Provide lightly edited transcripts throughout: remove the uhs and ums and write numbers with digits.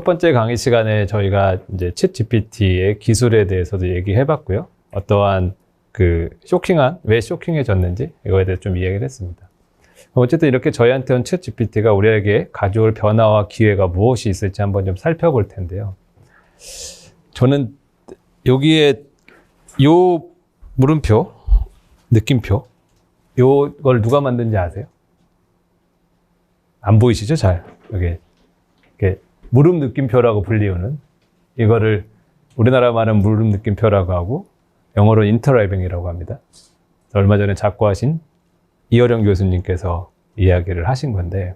첫 번째 강의 시간에 저희가 이제 챗 GPT의 기술에 대해서도 얘기해 봤고요. 어떠한 왜 쇼킹해졌는지 이거에 대해서 좀 이야기를 했습니다. 어쨌든 이렇게 저희한테는 챗 GPT가 우리에게 가져올 변화와 기회가 무엇이 있을지 한번 좀 살펴볼 텐데요. 저는 여기에 요 물음표, 느낌표, 요걸 누가 만든지 아세요? 안 보이시죠? 잘. 이게 물음 느낌표라고 불리우는 이거를 우리나라 말은 물음 느낌표라고 하고 영어로 인터랩빙이라고 합니다. 얼마 전에 작고하신 이어령 교수님께서 이야기를 하신 건데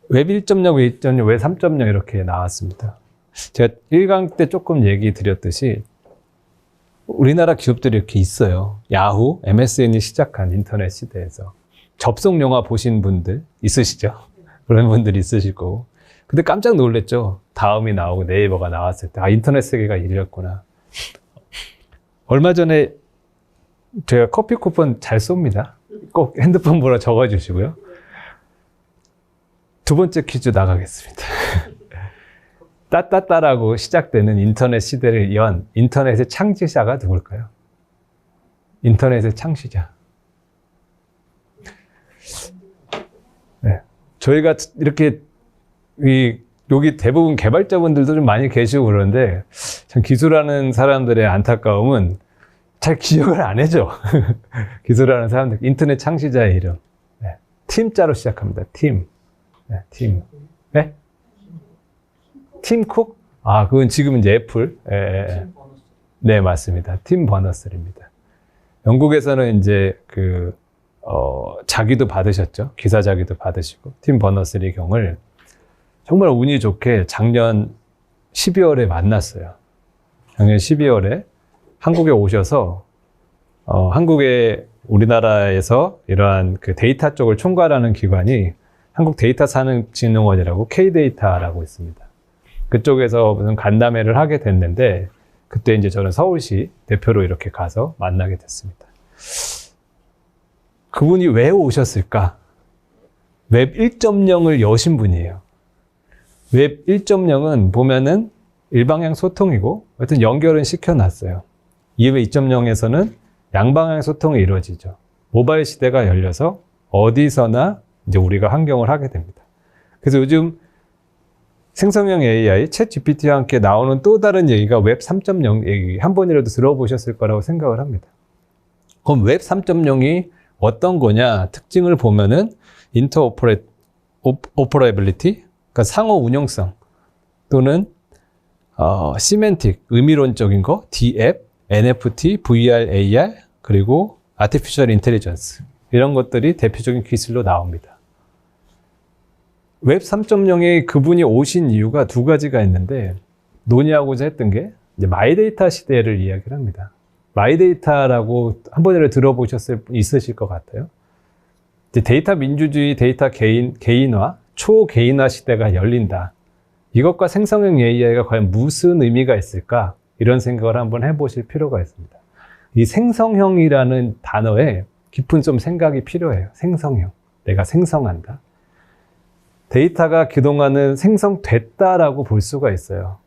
웹 1.0, 웹 2.0, 웹 3.0 이렇게 나왔습니다. 제가 1강 때 조금 얘기 드렸듯이 우리나라 기업들이 이렇게 있어요. 야후, MSN이 시작한 인터넷 시대에서 접속 영화 보신 분들 있으시죠? 그런 분들이 있으실 거고. 근데 깜짝 놀랐죠. 다음이 나오고 네이버가 나왔을 때 인터넷 세계가 이랬구나. 얼마 전에 제가 커피 쿠폰 잘 쏩니다. 꼭 핸드폰 번호 적어주시고요. 두 번째 퀴즈 나가겠습니다. 따따따라고 시작되는 인터넷 시대를 연 인터넷의 창시자가 누굴까요? 인터넷의 창시자. 네. 저희가 이렇게 여기 대부분 개발자분들도 좀 많이 계시고 그러는데 참 기술하는 사람들의 안타까움은 잘 기억을 안 해줘. 기술하는 사람들 인터넷 창시자의 이름. 네. 팀자로 시작합니다. 팀. 네, 팀. 네? 팀 쿡? 그건 지금 이제 애플. 네, 맞습니다. 팀 버너스입니다. 영국에서는 이제 자기도 받으셨죠. 기사 자기도 받으시고. 팀 버너스리 경을 정말 운이 좋게 작년 12월에 만났어요. 작년 12월에 한국에 오셔서 우리나라에서 이러한 데이터 쪽을 총괄하는 기관이 한국데이터산업진흥원이라고 K데이터라고 있습니다. 그쪽에서 무슨 간담회를 하게 됐는데 그때 이제 저는 서울시 대표로 이렇게 가서 만나게 됐습니다. 그분이 왜 오셨을까? 웹 1.0을 여신 분이에요. 웹 1.0은 보면은 일방향 소통이고 하여튼 연결은 시켜놨어요. 이 웹 2.0에서는 양방향 소통이 이루어지죠. 모바일 시대가 열려서 어디서나 이제 우리가 환경을 하게 됩니다. 그래서 요즘 생성형 AI, 챗 GPT와 함께 나오는 또 다른 얘기가 웹 3.0 얘기 한 번이라도 들어보셨을 거라고 생각을 합니다. 그럼 웹 3.0이 어떤 거냐? 특징을 보면은 인터오퍼레빌리티, 그러니까 상호 운용성 또는 시멘틱, 의미론적인 거, DF, NFT, VR, AR 그리고 아티피셜 인텔리전스 이런 것들이 대표적인 기술로 나옵니다. 웹 3.0에 그분이 오신 이유가 두 가지가 있는데 논의하고자 했던 게 이제 마이데이터 시대를 이야기를 합니다. 마이데이터라고 한 번이라도 들어보셨을 분 있으실 것 같아요. 이제 데이터 민주주의, 데이터 개인화, 초개인화 시대가 열린다. 이것과 생성형 AI가 과연 무슨 의미가 있을까? 이런 생각을 한번 해보실 필요가 있습니다. 이 생성형이라는 단어에 깊은 좀 생각이 필요해요. 생성형. 내가 생성한다. 데이터가 그동안은 생성됐다라고 볼 수가 있어요.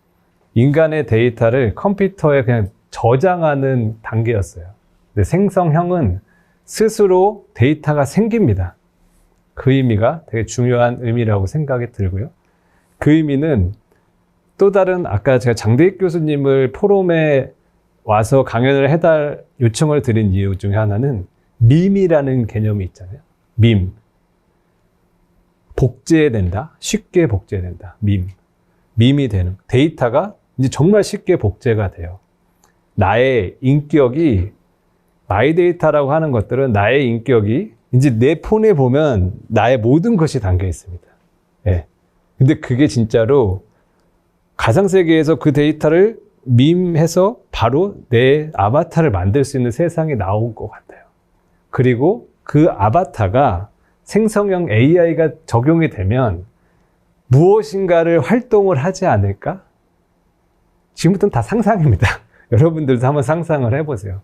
인간의 데이터를 컴퓨터에 그냥 저장하는 단계였어요. 근데 생성형은 스스로 데이터가 생깁니다. 그 의미가 되게 중요한 의미라고 생각이 들고요. 그 의미는 또 다른 아까 제가 장대익 교수님을 포럼에 와서 강연을 해달 요청을 드린 이유 중에 하나는 밈이라는 개념이 있잖아요. 밈. 복제된다. 쉽게 복제된다. 밈이 되는. 데이터가 이제 정말 쉽게 복제가 돼요. 나의 인격이 마이데이터라고 하는 것들은 나의 인격이 이제 내 폰에 보면 나의 모든 것이 담겨 있습니다. 예. 근데 그게 진짜로 가상세계에서 그 데이터를 밈해서 바로 내 아바타를 만들 수 있는 세상이 나온 것 같아요. 그리고 그 아바타가 생성형 AI가 적용이 되면 무엇인가를 활동을 하지 않을까? 지금부터는 다 상상입니다. 여러분들도 한번 상상을 해보세요.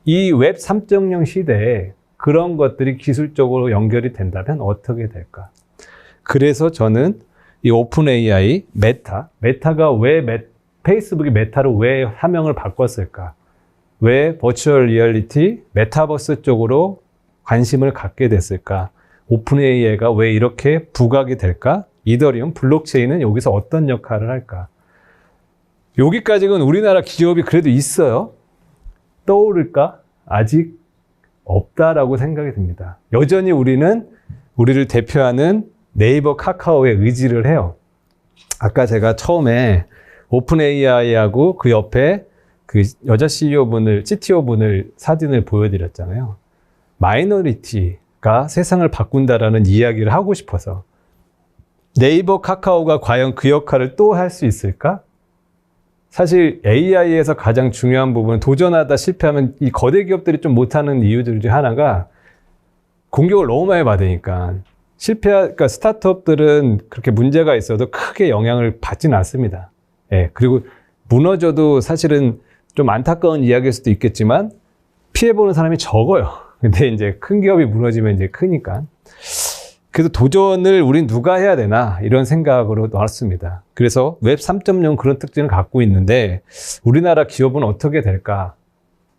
이 웹 3.0 시대에 그런 것들이 기술적으로 연결이 된다면 어떻게 될까? 그래서 저는 이 오픈 AI, 메타가 왜 페이스북이 메타로 왜 사명을 바꿨을까? 왜 버추얼 리얼리티, 메타버스 쪽으로 관심을 갖게 됐을까? 오픈 AI가 왜 이렇게 부각이 될까? 이더리움, 블록체인은 여기서 어떤 역할을 할까? 여기까지는 우리나라 기업이 그래도 있어요. 떠오를까? 아직 없다라고 생각이 듭니다. 여전히 우리는 우리를 대표하는 네이버, 카카오에 의지를 해요. 아까 제가 처음에 오픈 AI하고 그 옆에 그 여자 CTO분을 사진을 보여드렸잖아요. 마이너리티가 세상을 바꾼다라는 이야기를 하고 싶어서 네이버, 카카오가 과연 그 역할을 또 할 수 있을까? 사실 AI에서 가장 중요한 부분은 도전하다 실패하면 이 거대 기업들이 좀 못하는 이유들 중 하나가 공격을 너무 많이 받으니까 그러니까 스타트업들은 그렇게 문제가 있어도 크게 영향을 받지는 않습니다. 예, 그리고 무너져도 사실은 좀 안타까운 이야기일 수도 있겠지만 피해보는 사람이 적어요. 근데 이제 큰 기업이 무너지면 이제 크니까. 그래서 도전을 우린 누가 해야 되나 이런 생각으로 나왔습니다. 그래서 웹 3.0 그런 특징을 갖고 있는데 우리나라 기업은 어떻게 될까?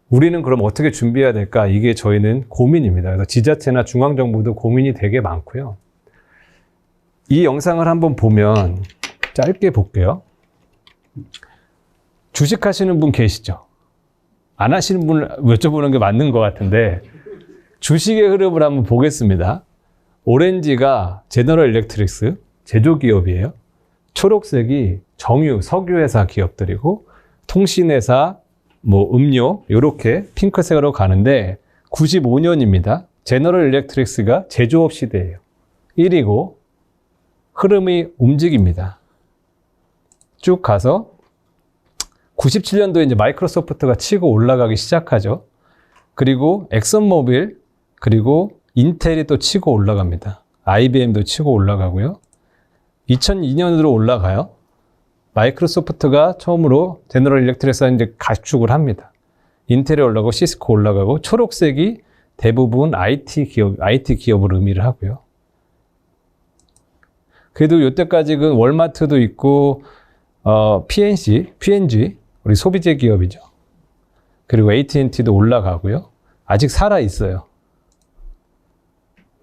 우리는 그럼 어떻게 준비해야 될까? 이게 저희는 고민입니다. 그래서 지자체나 중앙정부도 고민이 되게 많고요. 이 영상을 한번 보면 짧게 볼게요. 주식하시는 분 계시죠? 안 하시는 분을 여쭤보는 게 맞는 것 같은데 주식의 흐름을 한번 보겠습니다. 오렌지가 제너럴 일렉트릭스 제조기업이에요. 초록색이 정유, 석유회사 기업들이고 통신회사, 음료 이렇게 핑크색으로 가는데 95년입니다. 제너럴 일렉트릭스가 제조업 시대예요. 1위고 흐름이 움직입니다. 쭉 가서 97년도에 이제 마이크로소프트가 치고 올라가기 시작하죠. 그리고 엑슨모빌, 그리고 인텔이 또 치고 올라갑니다. IBM도 치고 올라가고요. 2002년으로 올라가요. 마이크로소프트가 처음으로 제너럴 일렉트릭스가 이제 가축을 합니다. 인텔이 올라가고 시스코 올라가고 초록색이 대부분 IT 기업을 의미를 하고요. 그래도 이때까지는 월마트도 있고 P&G 우리 소비재 기업이죠. 그리고 AT&T도 올라가고요. 아직 살아 있어요.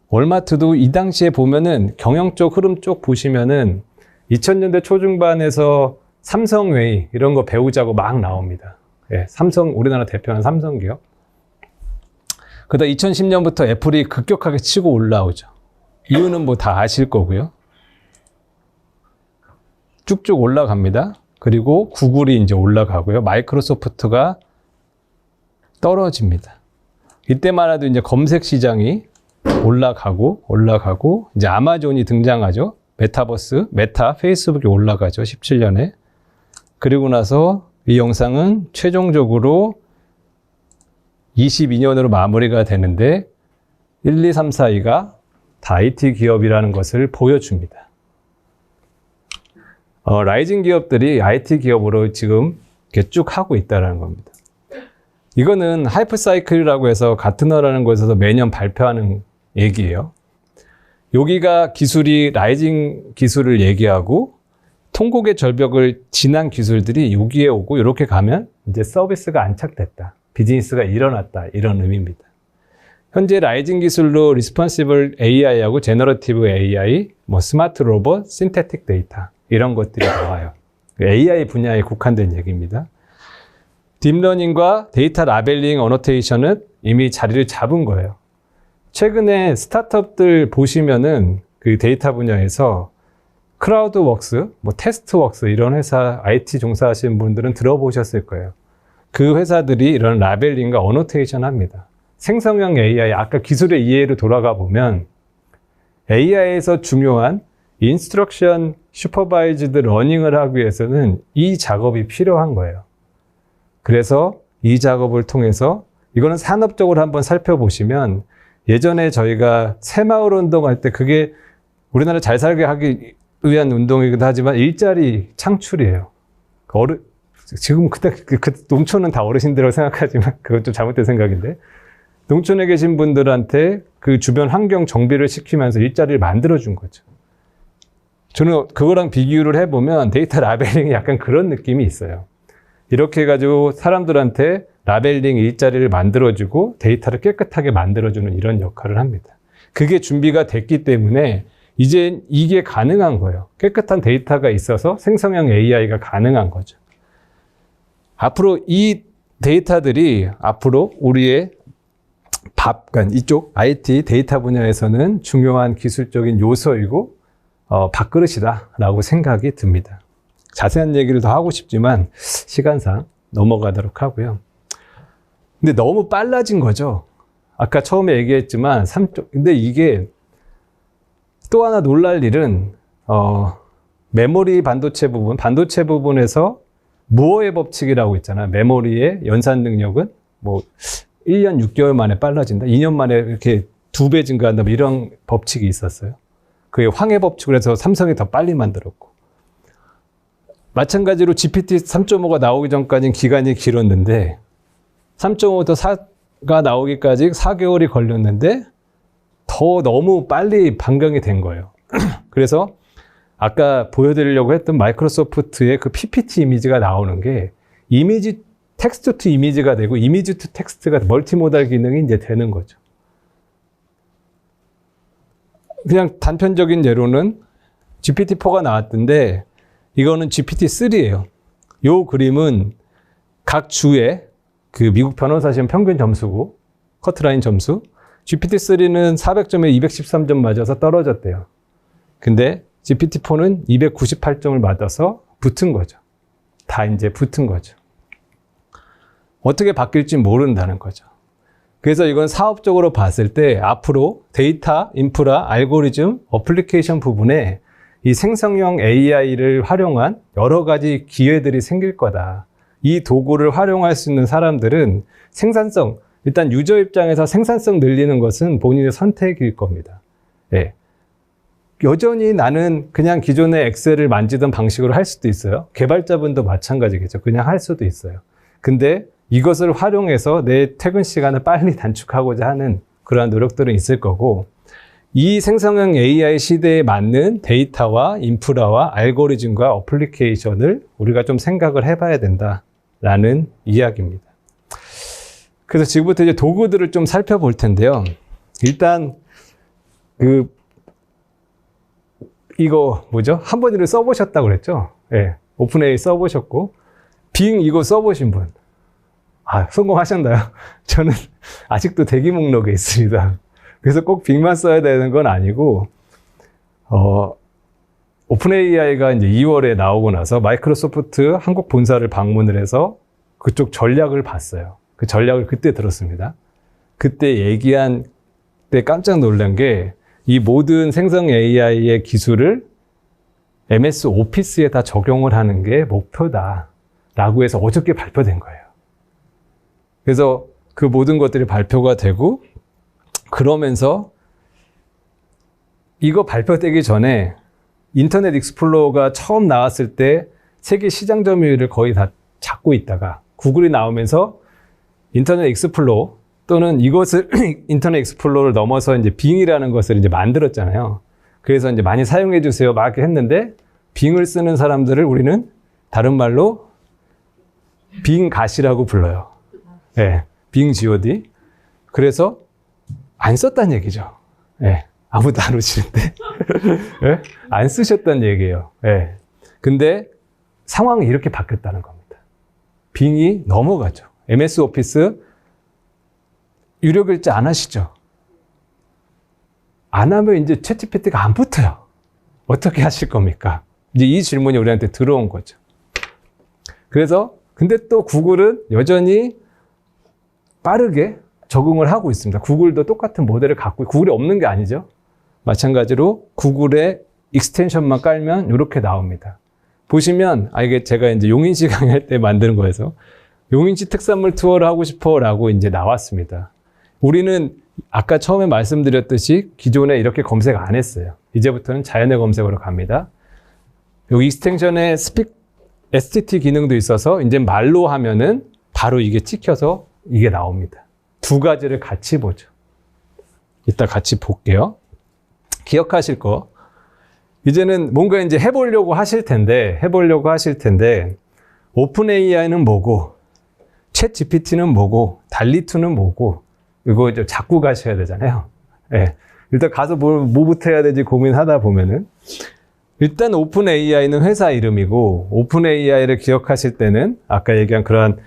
월마트도 이 당시에 보면은 경영 쪽 흐름 쪽 보시면은 2000년대 초중반에서 삼성웨이 이런 거 배우자고 막 나옵니다. 예, 우리나라 대표는 삼성기업. 그러다 2010년부터 애플이 급격하게 치고 올라오죠. 이유는 뭐 다 아실 거고요. 쭉쭉 올라갑니다. 그리고 구글이 이제 올라가고요. 마이크로소프트가 떨어집니다. 이때만 해도 이제 검색 시장이 올라가고 이제 아마존이 등장하죠. 메타, 페이스북이 올라가죠. 17년에. 그리고 나서 이 영상은 최종적으로 22년으로 마무리가 되는데 1, 2, 3, 4, 2가 다 IT 기업이라는 것을 보여줍니다. 라이징 기업들이 IT 기업으로 지금 이렇게 쭉 하고 있다는 겁니다. 이거는 하이프 사이클이라고 해서 가트너라는 곳에서 매년 발표하는 얘기예요. 여기가 기술이 라이징 기술을 얘기하고 통곡의 절벽을 지난 기술들이 여기에 오고 이렇게 가면 이제 서비스가 안착됐다. 비즈니스가 일어났다. 이런 의미입니다. 현재 라이징 기술로 리스폰시블 AI하고 제너러티브 AI, 스마트 로봇, 신테틱 데이터 이런 것들이 나와요. AI 분야에 국한된 얘기입니다. 딥러닝과 데이터 라벨링 어노테이션은 이미 자리를 잡은 거예요. 최근에 스타트업들 보시면은 그 데이터 분야에서 크라우드웍스, 테스트웍스 이런 회사 IT 종사하시는 분들은 들어보셨을 거예요. 그 회사들이 이런 라벨링과 어노테이션 합니다. 생성형 AI, 아까 기술의 이해로 돌아가 보면 AI에서 중요한 인스트럭션 슈퍼바이즈드 러닝을 하기 위해서는 이 작업이 필요한 거예요. 그래서 이 작업을 통해서 이거는 산업적으로 한번 살펴보시면 예전에 저희가 새마을 운동할 때 그게 우리나라 잘 살게 하기 위한 운동이기도 하지만 일자리 창출이에요. 지금 그때 농촌은 다 어르신들이라고 생각하지만 그건 좀 잘못된 생각인데 농촌에 계신 분들한테 그 주변 환경 정비를 시키면서 일자리를 만들어준 거죠. 저는 그거랑 비교를 해보면 데이터 라벨링이 약간 그런 느낌이 있어요. 이렇게 해가지고 사람들한테 라벨링 일자리를 만들어주고 데이터를 깨끗하게 만들어주는 이런 역할을 합니다. 그게 준비가 됐기 때문에 이제 이게 가능한 거예요. 깨끗한 데이터가 있어서 생성형 AI가 가능한 거죠. 앞으로 이 데이터들이 앞으로 우리의 그러니까 이쪽 IT 데이터 분야에서는 중요한 기술적인 요소이고 밥그릇이다라고 생각이 듭니다. 자세한 얘기를 더 하고 싶지만 시간상 넘어가도록 하고요. 근데 너무 빨라진 거죠. 아까 처음에 얘기했지만 근데 이게 또 하나 놀랄 일은 메모리 반도체 부분에서 무어의 법칙이라고 있잖아요. 메모리의 연산 능력은 뭐 1년 6개월 만에 빨라진다. 2년 만에 이렇게 2배 증가한다. 뭐 이런 법칙이 있었어요. 그게 황해 법칙을 해서 삼성이 더 빨리 만들었고. 마찬가지로 GPT 3.5가 나오기 전까지는 기간이 길었는데 3.5부터 4가 나오기까지 4개월이 걸렸는데 더 너무 빨리 변경이 된 거예요. 그래서 아까 보여드리려고 했던 마이크로소프트의 그 PPT 이미지가 나오는 게 이미지 텍스트 투 이미지가 되고 이미지 투 텍스트가 멀티모달 기능이 이제 되는 거죠. 그냥 단편적인 예로는 GPT-4가 나왔던데 이거는 GPT-3예요. 요 그림은 각 주에 그 미국 변호사 시험 평균 점수고 커트라인 점수. GPT-3는 400점에 213점 맞아서 떨어졌대요. 근데 GPT-4는 298점을 맞아서 붙은 거죠. 다 이제 붙은 거죠. 어떻게 바뀔지 모른다는 거죠. 그래서 이건 사업적으로 봤을 때 앞으로 데이터, 인프라, 알고리즘, 어플리케이션 부분에 이 생성형 AI를 활용한 여러 가지 기회들이 생길 거다. 이 도구를 활용할 수 있는 사람들은 생산성, 일단 유저 입장에서 생산성 늘리는 것은 본인의 선택일 겁니다. 예. 여전히 나는 그냥 기존의 엑셀을 만지던 방식으로 할 수도 있어요. 개발자분도 마찬가지겠죠. 그냥 할 수도 있어요. 근데 이것을 활용해서 내 퇴근 시간을 빨리 단축하고자 하는 그러한 노력들은 있을 거고, 이 생성형 AI 시대에 맞는 데이터와 인프라와 알고리즘과 어플리케이션을 우리가 좀 생각을 해봐야 된다라는 이야기입니다. 그래서 지금부터 이제 도구들을 좀 살펴볼 텐데요. 일단 이거 뭐죠? 한 번이를 써보셨다고 그랬죠? 예, 오픈AI 써보셨고, 빙 이거 써보신 분. 성공하셨나요? 저는 아직도 대기 목록에 있습니다. 그래서 꼭 빙만 써야 되는 건 아니고, 오픈AI가 이제 2월에 나오고 나서 마이크로소프트 한국 본사를 방문을 해서 그쪽 전략을 봤어요. 그 전략을 그때 들었습니다. 그때 얘기한 때 깜짝 놀란 게 이 모든 생성 AI의 기술을 MS 오피스에 다 적용을 하는 게 목표다라고 해서 어저께 발표된 거예요. 그래서 그 모든 것들이 발표가 되고, 그러면서 이거 발표되기 전에 인터넷 익스플로러가 처음 나왔을 때 세계 시장 점유율을 거의 다 잡고 있다가 구글이 나오면서 인터넷 익스플로러 또는 이것을 인터넷 익스플로러를 넘어서 이제 빙이라는 것을 이제 만들었잖아요. 그래서 이제 많이 사용해 주세요 막 이렇게 했는데, 빙을 쓰는 사람들을 우리는 다른 말로 빙갓이라고 불러요. 네, 빙 GOD. 그래서 안 썼다는 얘기죠. 네, 아무도 안 오시는데. 네? 안 쓰셨다는 얘기예요. 네. 근데 상황이 이렇게 바뀌었다는 겁니다. 빙이 넘어가죠. MS 오피스 유료 결제 안 하시죠? 안 하면 이제 챗GPT가 안 붙어요. 어떻게 하실 겁니까? 이제 이 질문이 우리한테 들어온 거죠. 그래서 근데 또 구글은 여전히 빠르게 적응을 하고 있습니다. 구글도 똑같은 모델을 갖고, 구글이 없는 게 아니죠. 마찬가지로 구글의 익스텐션만 깔면 이렇게 나옵니다. 보시면, 이게 제가 이제 용인시 강의할 때 만드는 거여서 용인시 특산물 투어를 하고 싶어 라고 이제 나왔습니다. 우리는 아까 처음에 말씀드렸듯이 기존에 이렇게 검색 안 했어요. 이제부터는 자연의 검색어로 갑니다. 여기 익스텐션에 STT 기능도 있어서 이제 말로 하면은 바로 이게 찍혀서 이게 나옵니다. 두 가지를 같이 보죠. 이따 같이 볼게요. 기억하실 거. 이제는 뭔가 이제 해보려고 하실 텐데, 오픈 AI는 뭐고, 챗 GPT는 뭐고, 달리2는 뭐고, 이거 이제 잡고 가셔야 되잖아요. 예. 일단 가서 뭐부터 해야 되지 고민하다 보면은, 일단 오픈 AI는 회사 이름이고, 오픈 AI를 기억하실 때는 아까 얘기한 그러한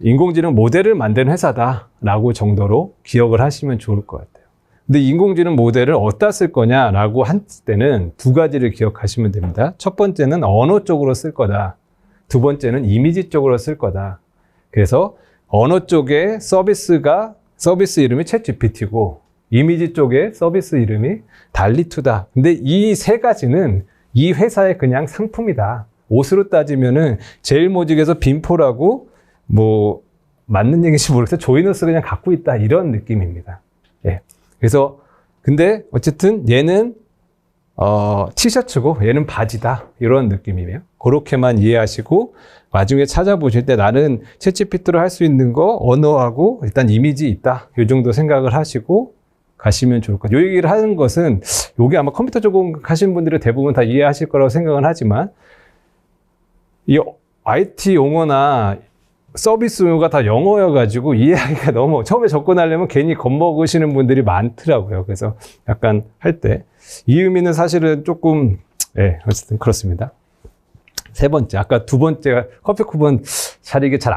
인공지능 모델을 만든 회사다라고 정도로 기억을 하시면 좋을 것 같아요. 근데 인공지능 모델을 어디다 쓸 거냐라고 할 때는 두 가지를 기억하시면 됩니다. 첫 번째는 언어 쪽으로 쓸 거다. 두 번째는 이미지 쪽으로 쓸 거다. 그래서 언어 쪽에 서비스 이름이 챗 GPT고 이미지 쪽에 서비스 이름이 달리2다. 근데 이 세 가지는 이 회사의 그냥 상품이다. 옷으로 따지면은 제일모직에서 빈포라고 뭐 맞는 얘기인지 모르겠어요. 조이너스 그냥 갖고 있다. 이런 느낌입니다. 예. 그래서 근데 어쨌든 얘는 티셔츠고 얘는 바지다. 이런 느낌이에요. 그렇게만 이해하시고 나중에 찾아보실 때 나는 챗GPT로 할 수 있는 거 언어하고 일단 이미지 있다. 이 정도 생각을 하시고 가시면 좋을 것 같아요. 이 얘기를 하는 것은 이게 아마 컴퓨터 전공하신 분들이 대부분 다 이해하실 거라고 생각은 하지만 이 IT 용어나 서비스 용어가 다 영어여가지고 이해하기가 너무 처음에 접근하려면 괜히 겁먹으시는 분들이 많더라고요. 그래서 약간 할 때 이 의미는 사실은 조금 어쨌든 그렇습니다. 세 번째, 아까 두 번째가 커피 쿠폰 잘 이게 잘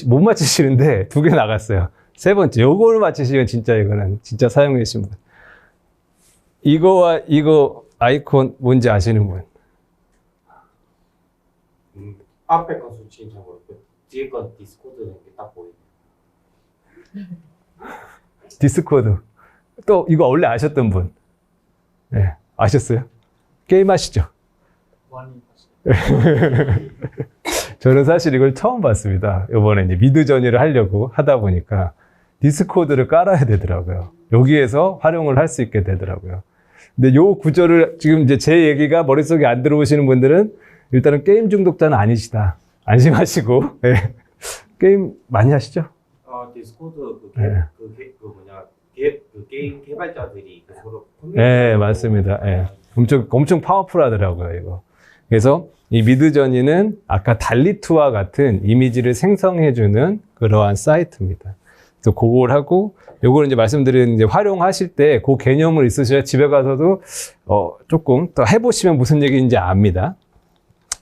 못 맞히시는데 두 개 나갔어요. 세 번째, 요거를 맞히시면 진짜 이거는 진짜 사용하신 분. 이거와 이거 아이콘 뭔지 아시는 분? 앞에 건 솔직히 잘 모르겠고 뒤에 건 디스코드는 게 딱 보이네요. 디스코드. 또 이거 원래 아셨던 분? 네, 아셨어요? 게임 하시죠? 많이 저는 사실 이걸 처음 봤습니다. 이번에 이제 미드저니를 하려고 하다 보니까 디스코드를 깔아야 되더라고요. 여기에서 활용을 할 수 있게 되더라고요. 근데 요 구조를 지금 이제 제 얘기가 머릿속에 안 들어오시는 분들은 일단은 게임 중독자는 아니시다. 안심하시고 네. 게임 많이 하시죠? 디스코드 네. 그 게임 개발자들이 서로 네, 맞습니다. 네. 엄청 파워풀하더라고요, 이거. 그래서 이 미드저니는 아까 달리2와 같은 이미지를 생성해주는 그러한 사이트입니다. 그래서 그걸 하고, 요걸 이제 말씀드린 이제 활용하실 때 그 개념을 있으셔야 집에 가서도 조금 더 해보시면 무슨 얘기인지 압니다.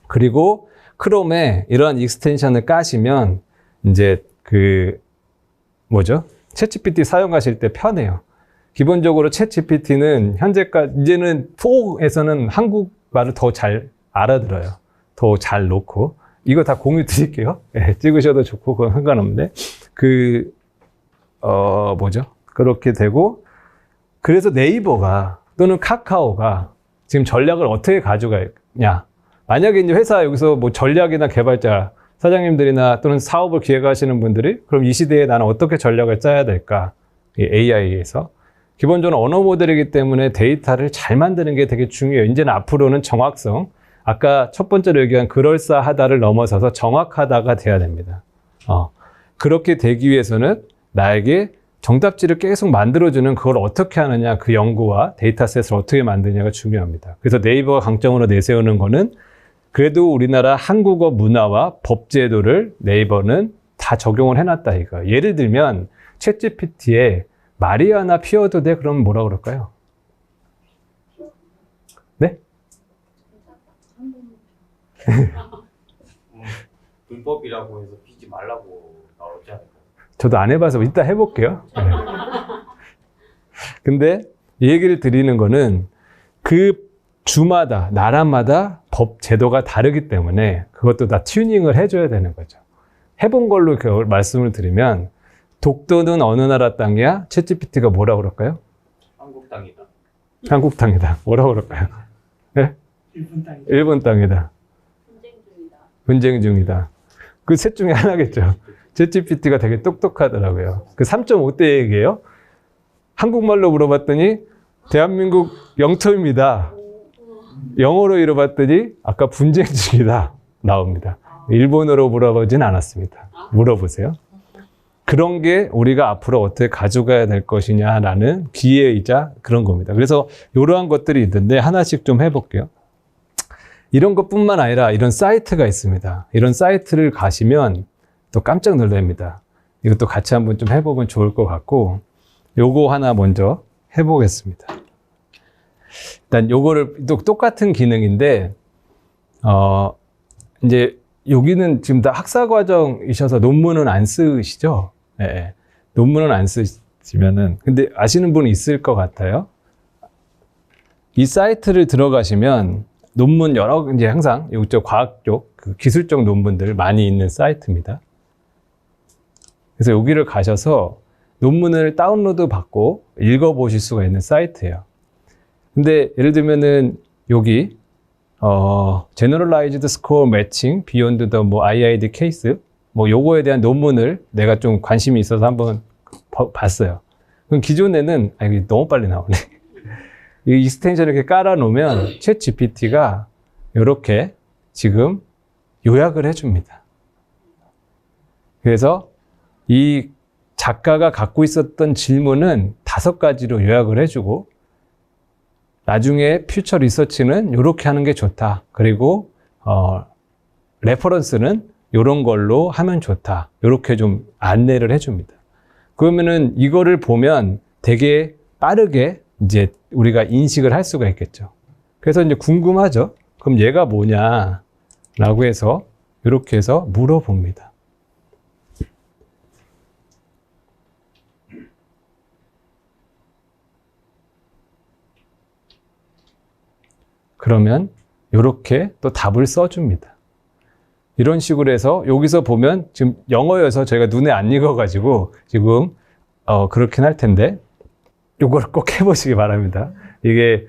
그리고 크롬에 이러한 익스텐션을 까시면 이제 챗GPT 사용하실 때 편해요. 기본적으로 챗GPT는 현재까지 이제는 4에서는 한국말을 더 잘 알아들어요. 더 잘 놓고 이거 다 공유 드릴게요. 네, 찍으셔도 좋고 그건 상관없는데 그렇게 되고 그래서 네이버가 또는 카카오가 지금 전략을 어떻게 가져가냐? 만약에 이제 회사 여기서 뭐 전략이나 개발자 사장님들이나 또는 사업을 기획하시는 분들이 그럼 이 시대에 나는 어떻게 전략을 짜야 될까? 이 AI에서 기본적으로 언어 모델이기 때문에 데이터를 잘 만드는 게 되게 중요해요. 이제는 앞으로는 정확성, 아까 첫 번째로 얘기한 그럴싸하다를 넘어서서 정확하다가 돼야 됩니다. 그렇게 되기 위해서는 나에게 정답지를 계속 만들어주는 그걸 어떻게 하느냐, 그 연구와 데이터셋을 어떻게 만드냐가 중요합니다. 그래서 네이버가 강점으로 내세우는 거는 그래도 우리나라 한국어 문화와 법제도를 네이버는 다 적용을 해놨다 이거. 예를 들면 챗GPT에 말이 하나 피워도 돼? 그러면 뭐라 그럴까요? 네? 불법이라고 해서 피지 말라고 나오지 않을까요? 저도 안 해봐서 이따 해볼게요. 네. 근데 이 얘기를 드리는 거는 그 주마다, 나라마다 법 제도가 다르기 때문에 그것도 다 튜닝을 해줘야 되는 거죠. 해본 걸로 말씀을 드리면 독도는 어느 나라 땅이야? 챗GPT가 뭐라 그럴까요? 한국 땅이다. 한국 땅이다. 뭐라 그럴까요? 네? 일본 땅이다. 일본 땅이다. 분쟁 중이다. 그 셋 중에 하나겠죠. 챗GPT가 되게 똑똑하더라고요. 그 3.5대 얘기예요. 한국말로 물어봤더니 대한민국 영토입니다. 영어로 물어봤더니 아까 분쟁 중이다 나옵니다. 일본어로 물어보진 않았습니다. 물어보세요. 그런 게 우리가 앞으로 어떻게 가져가야 될 것이냐라는 기회이자 그런 겁니다. 그래서 이러한 것들이 있는데 하나씩 좀 해볼게요. 이런 것뿐만 아니라 이런 사이트가 있습니다. 이런 사이트를 가시면 또 깜짝 놀랍니다. 이것도 같이 한번 좀 해보면 좋을 것 같고, 요거 하나 먼저 해보겠습니다. 일단 요거를 또 똑같은 기능인데, 이제 여기는 지금 다 학사 과정이셔서 논문은 안 쓰시죠? 네. 논문은 안 쓰시면은, 근데 아시는 분이 있을 것 같아요. 이 사이트를 들어가시면 논문 이제 항상 이쪽 과학 쪽, 그 기술적 논문들 많이 있는 사이트입니다. 그래서 여기를 가셔서 논문을 다운로드 받고 읽어보실 수가 있는 사이트예요. 근데 예를 들면은 여기 Generalized Score Matching Beyond the IID Case 요거에 대한 논문을 내가 좀 관심이 있어서 한번 봤어요. 그럼 기존에는 이게 너무 빨리 나오네. 이 익스텐션을 이렇게 깔아 놓으면 챗 GPT가 이렇게 지금 요약을 해줍니다. 그래서 이 작가가 갖고 있었던 질문은 5가지로 요약을 해주고, 나중에 퓨처 리서치는 이렇게 하는 게 좋다. 그리고 레퍼런스는 이런 걸로 하면 좋다. 이렇게 좀 안내를 해줍니다. 그러면은 이거를 보면 되게 빠르게 이제 우리가 인식을 할 수가 있겠죠. 그래서 이제 궁금하죠. 그럼 얘가 뭐냐라고 해서 이렇게 해서 물어봅니다. 그러면 이렇게 또 답을 써줍니다. 이런 식으로 해서 여기서 보면 지금 영어여서 저희가 눈에 안 익어가지고 지금 그렇긴 할 텐데 이걸 꼭 해보시기 바랍니다. 이게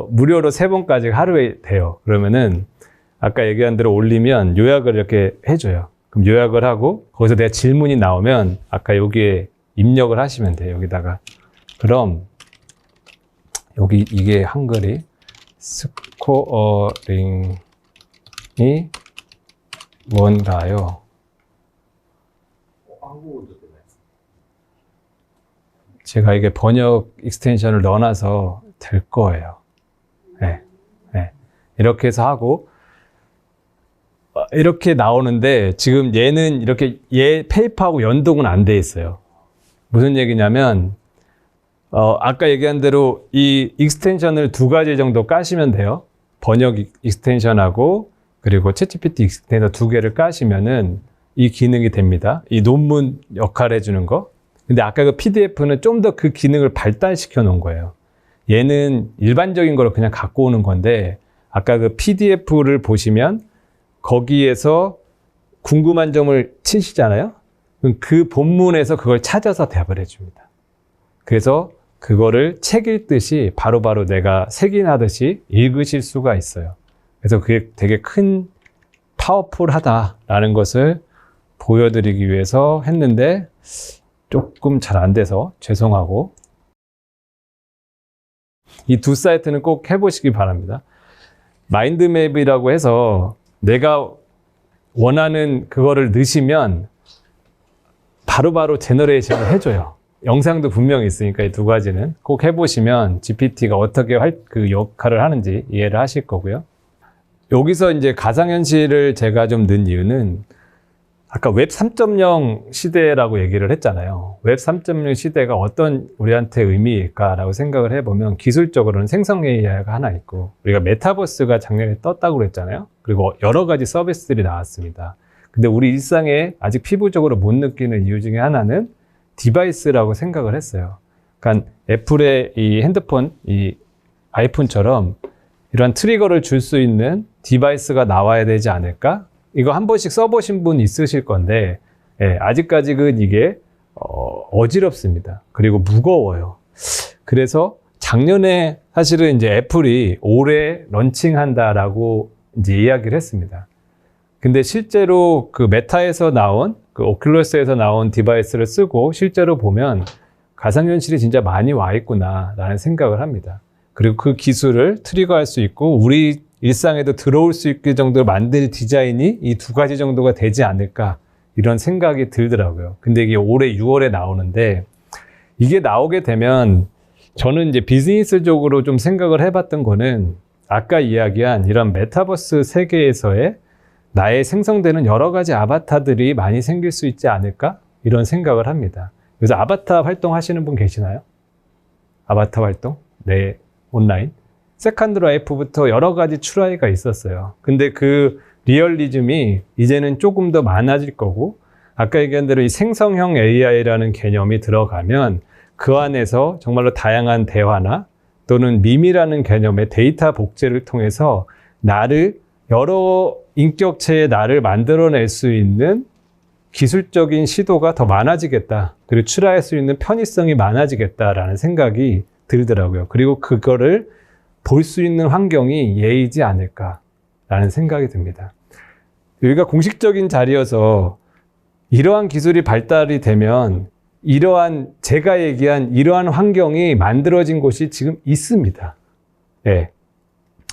무료로 3번까지 하루에 돼요. 그러면은 아까 얘기한 대로 올리면 요약을 이렇게 해줘요. 그럼 요약을 하고 거기서 내가 질문이 나오면 아까 여기에 입력을 하시면 돼요. 여기다가 그럼 여기 이게 한글이 스코어링이 뭔가요? 한국어도 되나요? 제가 이게 번역 익스텐션을 넣어놔서 될 거예요. 네. 네. 이렇게 해서 하고 이렇게 나오는데 지금 얘는 이렇게 얘 페이퍼하고 연동은 안 돼 있어요. 무슨 얘기냐면 아까 얘기한 대로 이 익스텐션을 2가지 정도 까시면 돼요. 번역 익스텐션하고 그리고 챗GPT 익스텐션 2개를 까시면은 이 기능이 됩니다. 이 논문 역할 해주는 거. 근데 아까 그 PDF는 좀 더 그 기능을 발달시켜 놓은 거예요. 얘는 일반적인 걸 그냥 갖고 오는 건데 아까 그 PDF를 보시면 거기에서 궁금한 점을 치시잖아요. 그럼 그 본문에서 그걸 찾아서 답을 해줍니다. 그래서 그거를 책 읽듯이 바로바로 내가 색인하듯이 읽으실 수가 있어요. 그래서 그게 되게 큰 파워풀하다라는 것을 보여드리기 위해서 했는데 조금 잘 안 돼서 죄송하고 이 2 사이트는 꼭 해보시기 바랍니다. 마인드맵이라고 해서 내가 원하는 그거를 넣으시면 바로바로 제너레이션을 해줘요. 영상도 분명히 있으니까 이 2가지는 꼭 해보시면 GPT가 어떻게 그 역할을 하는지 이해를 하실 거고요. 여기서 이제 가상현실을 제가 좀 넣은 이유는 아까 웹 3.0 시대라고 얘기를 했잖아요. 웹 3.0 시대가 어떤 우리한테 의미일까라고 생각을 해보면 기술적으로는 생성 AI가 하나 있고 우리가 메타버스가 작년에 떴다고 그랬잖아요. 그리고 여러 가지 서비스들이 나왔습니다. 근데 우리 일상에 아직 피부적으로 못 느끼는 이유 중에 하나는 디바이스라고 생각을 했어요. 그러니까 애플의 이 핸드폰, 이 아이폰처럼 이런 트리거를 줄 수 있는 디바이스가 나와야 되지 않을까? 이거 한 번씩 써보신 분 있으실 건데 아직까지는 이게 어지럽습니다. 그리고 무거워요. 그래서 작년에 사실은 이제 애플이 올해 런칭한다라고 이제 이야기를 했습니다. 근데 실제로 그 메타에서 나온 그 오큘러스에서 나온 디바이스를 쓰고 실제로 보면 가상현실이 진짜 많이 와 있구나라는 생각을 합니다. 그리고 그 기술을 트리거할 수 있고 우리 일상에도 들어올 수 있게 정도로 만들 디자인이 이 2가지 정도가 되지 않을까 이런 생각이 들더라고요. 근데 이게 올해 6월에 나오는데 이게 나오게 되면 저는 이제 비즈니스적으로 좀 생각을 해봤던 거는 아까 이야기한 이런 메타버스 세계에서의 나의 생성되는 여러 가지 아바타들이 많이 생길 수 있지 않을까? 이런 생각을 합니다. 그래서 아바타 활동하시는 분 계시나요? 아바타 활동? 네, 온라인. 세컨드 라이프부터 여러 가지 출하가 있었어요. 근데 그 리얼리즘이 이제는 조금 더 많아질 거고, 아까 얘기한 대로 이 생성형 AI라는 개념이 들어가면 그 안에서 정말로 다양한 대화나 또는 밈이라는 개념의 데이터 복제를 통해서 나를, 여러 인격체의 나를 만들어낼 수 있는 기술적인 시도가 더 많아지겠다. 그리고 출하할 수 있는 편의성이 많아지겠다라는 생각이 들더라고요. 그리고 그거를 볼 수 있는 환경이 예의지 않을까라는 생각이 듭니다. 여기가 공식적인 자리여서 이러한 기술이 발달이 되면 이러한 제가 얘기한 이러한 환경이 만들어진 곳이 지금 있습니다. 예.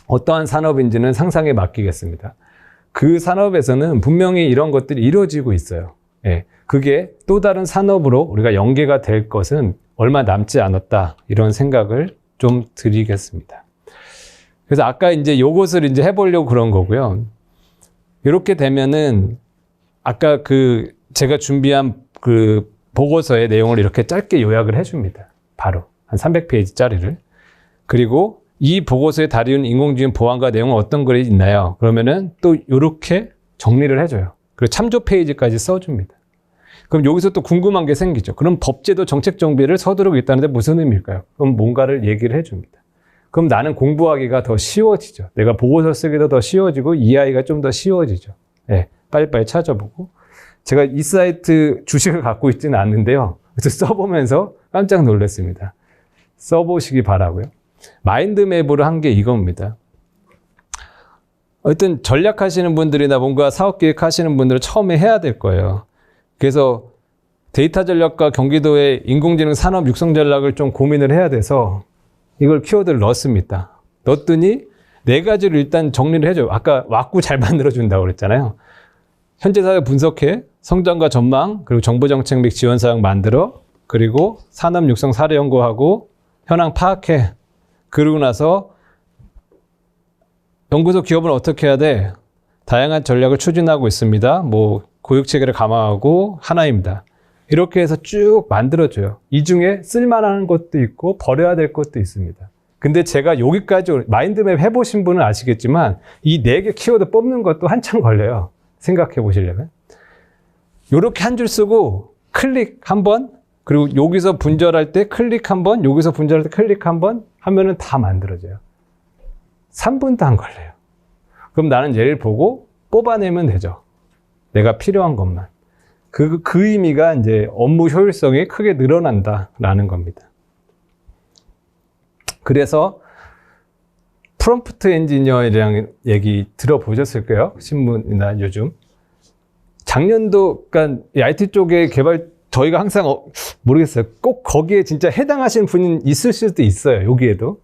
어떠한 산업인지는 상상에 맡기겠습니다. 그 산업에서는 분명히 이런 것들이 이루어지고 있어요. 예. 그게 또 다른 산업으로 우리가 연계가 될 것은 얼마 남지 않았다. 이런 생각을 좀 드리겠습니다. 그래서 아까 이제 요것을 이제 해보려고 그런 거고요. 이렇게 되면은 아까 그 제가 준비한 그 보고서의 내용을 이렇게 짧게 요약을 해줍니다. 바로 한 300페이지짜리를. 그리고 이 보고서에 다루는 인공지능 보안과 내용은 어떤 글이 있나요? 그러면은 또 이렇게 정리를 해줘요. 그리고 참조 페이지까지 써줍니다. 그럼 여기서 또 궁금한 게 생기죠. 그럼 법제도 정책 정비를 서두르고 있다는데 무슨 의미일까요? 그럼 뭔가를 얘기를 해줍니다. 그럼 나는 공부하기가 더 쉬워지죠. 내가 보고서 쓰기도 더 쉬워지고 이해하기가 좀 더 쉬워지죠. 네, 빨리빨리 찾아보고. 제가 이 사이트 주식을 갖고 있지는 않는데요. 그래서 써보면서 깜짝 놀랐습니다. 써보시기 바라고요. 마인드맵으로 한 게 이겁니다. 어쨌든 전략하시는 분들이나 뭔가 사업 기획하시는 분들은 처음에 해야 될 거예요. 그래서 데이터 전략과 경기도의 인공지능 산업 육성 전략을 좀 고민을 해야 돼서 이걸 키워드를 넣었습니다. 넣었더니 4가지를 일단 정리를 해줘요. 아까 왁구 잘 만들어준다고 그랬잖아요. 현재 사회 분석해, 성장과 전망, 그리고 정보정책 및 지원사항 만들어, 그리고 산업 육성 사례 연구하고 현황 파악해. 그러고 나서 연구소 기업은 어떻게 해야 돼? 다양한 전략을 추진하고 있습니다. 뭐 고육체계를 감안하고 하나입니다. 이렇게 해서 쭉 만들어줘요. 이 중에 쓸만한 것도 있고 버려야 될 것도 있습니다. 근데 제가 여기까지 마인드맵 해보신 분은 아시겠지만 이 4개 키워드 뽑는 것도 한참 걸려요. 생각해 보시려면. 이렇게 한 줄 쓰고 클릭 한 번, 그리고 여기서 분절할 때 클릭 한 번, 여기서 분절할 때 클릭 한 번 하면은 다 만들어져요. 3분도 안 걸려요. 그럼 나는 얘를 보고 뽑아내면 되죠. 내가 필요한 것만. 그 의미가 이제 업무 효율성이 크게 늘어난다라는 겁니다. 그래서 프롬프트 엔지니어에 얘기 들어보셨을 거예요. 신문이나 요즘. 작년도, 그러니까 IT 쪽에 저희가 항상 모르겠어요. 꼭 거기에 진짜 해당하시는 분이 있을 수도 있어요. 여기에도.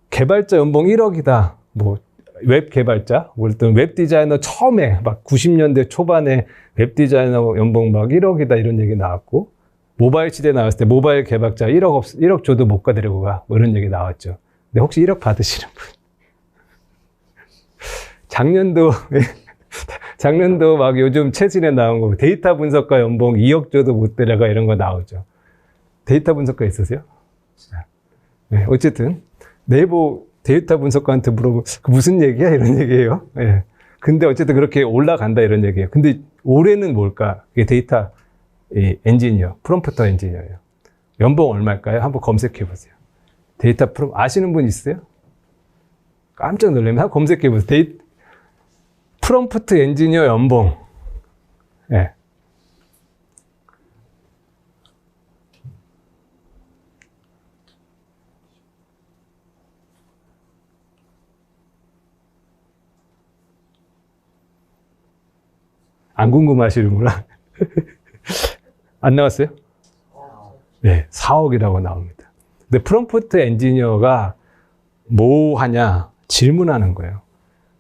개발자 연봉 1억이다. 뭐, 웹 개발자, 어떤 웹 디자이너 처음에 막 90년대 초반에 웹 디자이너 연봉 막 1억이다 이런 얘기 나왔고, 모바일 시대 나왔을 때 모바일 개발자 1억 줘도 못 가드리고 가. 뭐 이런 얘기 나왔죠. 근데 혹시 1억 받으시는 분? 작년도 막 요즘 최신에 나온 거 데이터 분석가 연봉 2억 줘도 못 데려가 이런 거 나오죠. 데이터 분석가 있으세요? 네, 어쨌든 네이버 데이터 분석가한테 물어보면 무슨 얘기야? 이런 얘기예요. 네. 근데 어쨌든 그렇게 올라간다 이런 얘기예요. 근데 올해는 뭘까? 이게 데이터 엔지니어, 프롬프터 엔지니어예요. 연봉 얼마일까요? 한번 검색해 보세요. 데이터 아시는 분 있어요? 깜짝 놀라면 한번 검색해 보세요. 프롬프트 엔지니어 연봉. 네. 안 궁금하시는구나. 안 나왔어요? 네, 4억이라고 나옵니다. 근데 프롬프트 엔지니어가 뭐 하냐? 질문하는 거예요.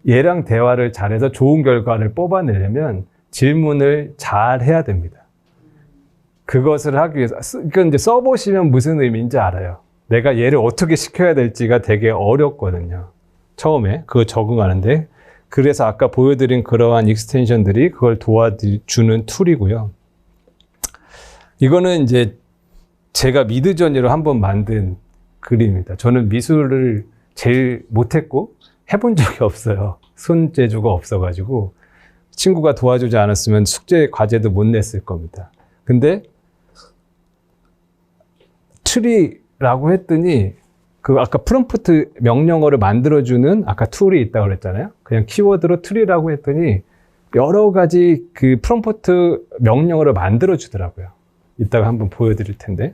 얘랑 대화를 잘해서 좋은 결과를 뽑아내려면 질문을 잘 해야 됩니다. 그것을 하기 위해서, 그러니까 이제 써보시면 무슨 의미인지 알아요. 내가 얘를 어떻게 시켜야 될지가 되게 어렵거든요. 처음에 그거 적응하는데. 그래서 아까 보여드린 그러한 익스텐션들이 그걸 도와주는 툴이고요. 이거는 이제 제가 미드저니로 한번 만든 그림입니다. 저는 미술을 제일 못했고 해본 적이 없어요. 손재주가 없어가지고 친구가 도와주지 않았으면 숙제 과제도 못 냈을 겁니다. 근데 트리라고 했더니 그 아까 프롬프트 명령어를 만들어주는 아까 툴이 있다고 그랬잖아요. 그냥 키워드로 트리라고 했더니 여러 가지 그 프롬프트 명령어를 만들어주더라고요. 이따가 한번 보여드릴 텐데.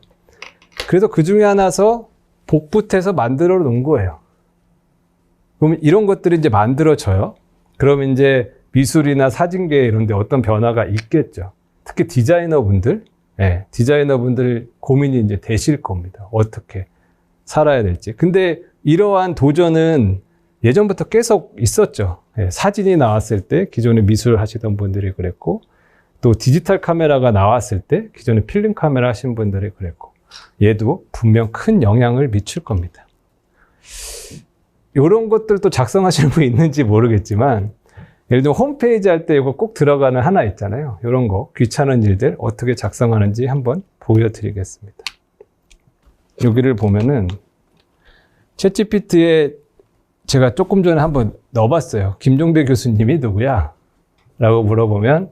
그래서 그 중에 하나서 복붙해서 만들어 놓은 거예요. 그럼 이런 것들이 이제 만들어져요. 그럼 이제 미술이나 사진계 이런 데 어떤 변화가 있겠죠. 특히 디자이너분들, 디자이너분들 고민이 이제 되실 겁니다. 어떻게 살아야 될지. 근데 이러한 도전은 예전부터 계속 있었죠. 사진이 나왔을 때 기존에 미술 하시던 분들이 그랬고, 또 디지털 카메라가 나왔을 때 기존에 필름 카메라 하신 분들이 그랬고, 얘도 분명 큰 영향을 미칠 겁니다. 이런 것들도 작성하시는 분 있는지 모르겠지만, 예를 들면 홈페이지 할 때 이거 꼭 들어가는 하나 있잖아요. 이런 거 귀찮은 일들 어떻게 작성하는지 한번 보여드리겠습니다. 여기를 보면은 챗GPT에 제가 조금 전에 한번 넣어봤어요. 김종배 교수님이 누구야? 라고 물어보면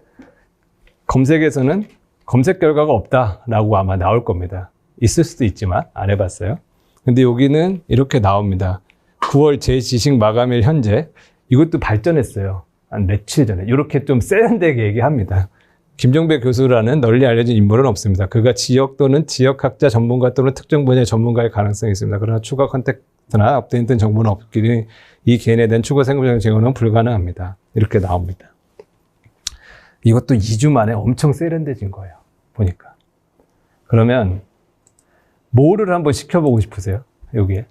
검색에서는 검색 결과가 없다라고 아마 나올 겁니다. 있을 수도 있지만 안 해봤어요. 근데 여기는 이렇게 나옵니다. 9월 제 지식 마감일 현재. 이것도 발전했어요. 한 며칠 전에. 이렇게 좀 세련되게 얘기합니다. 김종배 교수라는 널리 알려진 인물은 없습니다. 그가 지역 또는 지역학자 전문가 또는 특정 분야의 전문가일 가능성이 있습니다. 그러나 추가 컨택트나 업데이트된 정보는 없기에 이 개인에 대한 추가 생물적 제거는 불가능합니다. 이렇게 나옵니다. 이것도 2주 만에 엄청 세련돼진 거예요. 보니까. 그러면 뭐를 한번 시켜보고 싶으세요? 여기에.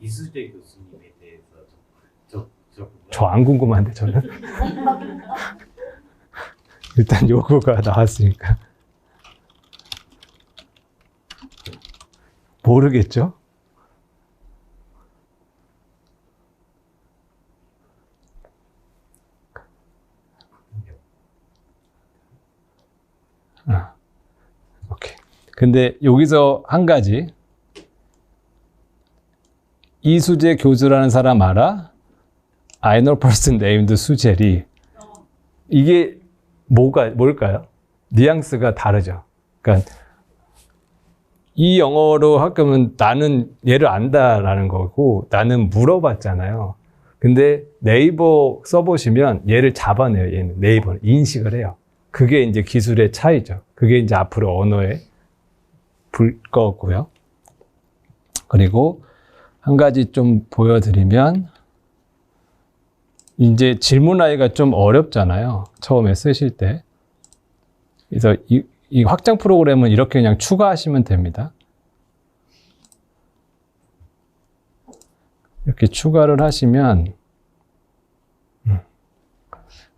이수재 교수님에 대해서 저 안 궁금한데 저는. 일단 요거가 나왔으니까. 모르겠죠? 오케이. 근데 여기서 한 가지. 이수재 교수라는 사람 알아? I know person named 수재리. 이게 뭘까요? 뉘앙스가 다르죠. 그러니까 이 영어로 할 거면 나는 얘를 안다라는 거고 나는 물어봤잖아요. 근데 네이버 써보시면 얘를 잡아내요. 얘는 네이버는 인식을 해요. 그게 이제 기술의 차이죠. 그게 이제 앞으로 언어에 불 거고요. 그리고 한 가지 좀 보여드리면 이제 질문하기가 좀 어렵잖아요. 처음에 쓰실 때. 그래서 이 확장 프로그램은 이렇게 그냥 추가하시면 됩니다. 이렇게 추가를 하시면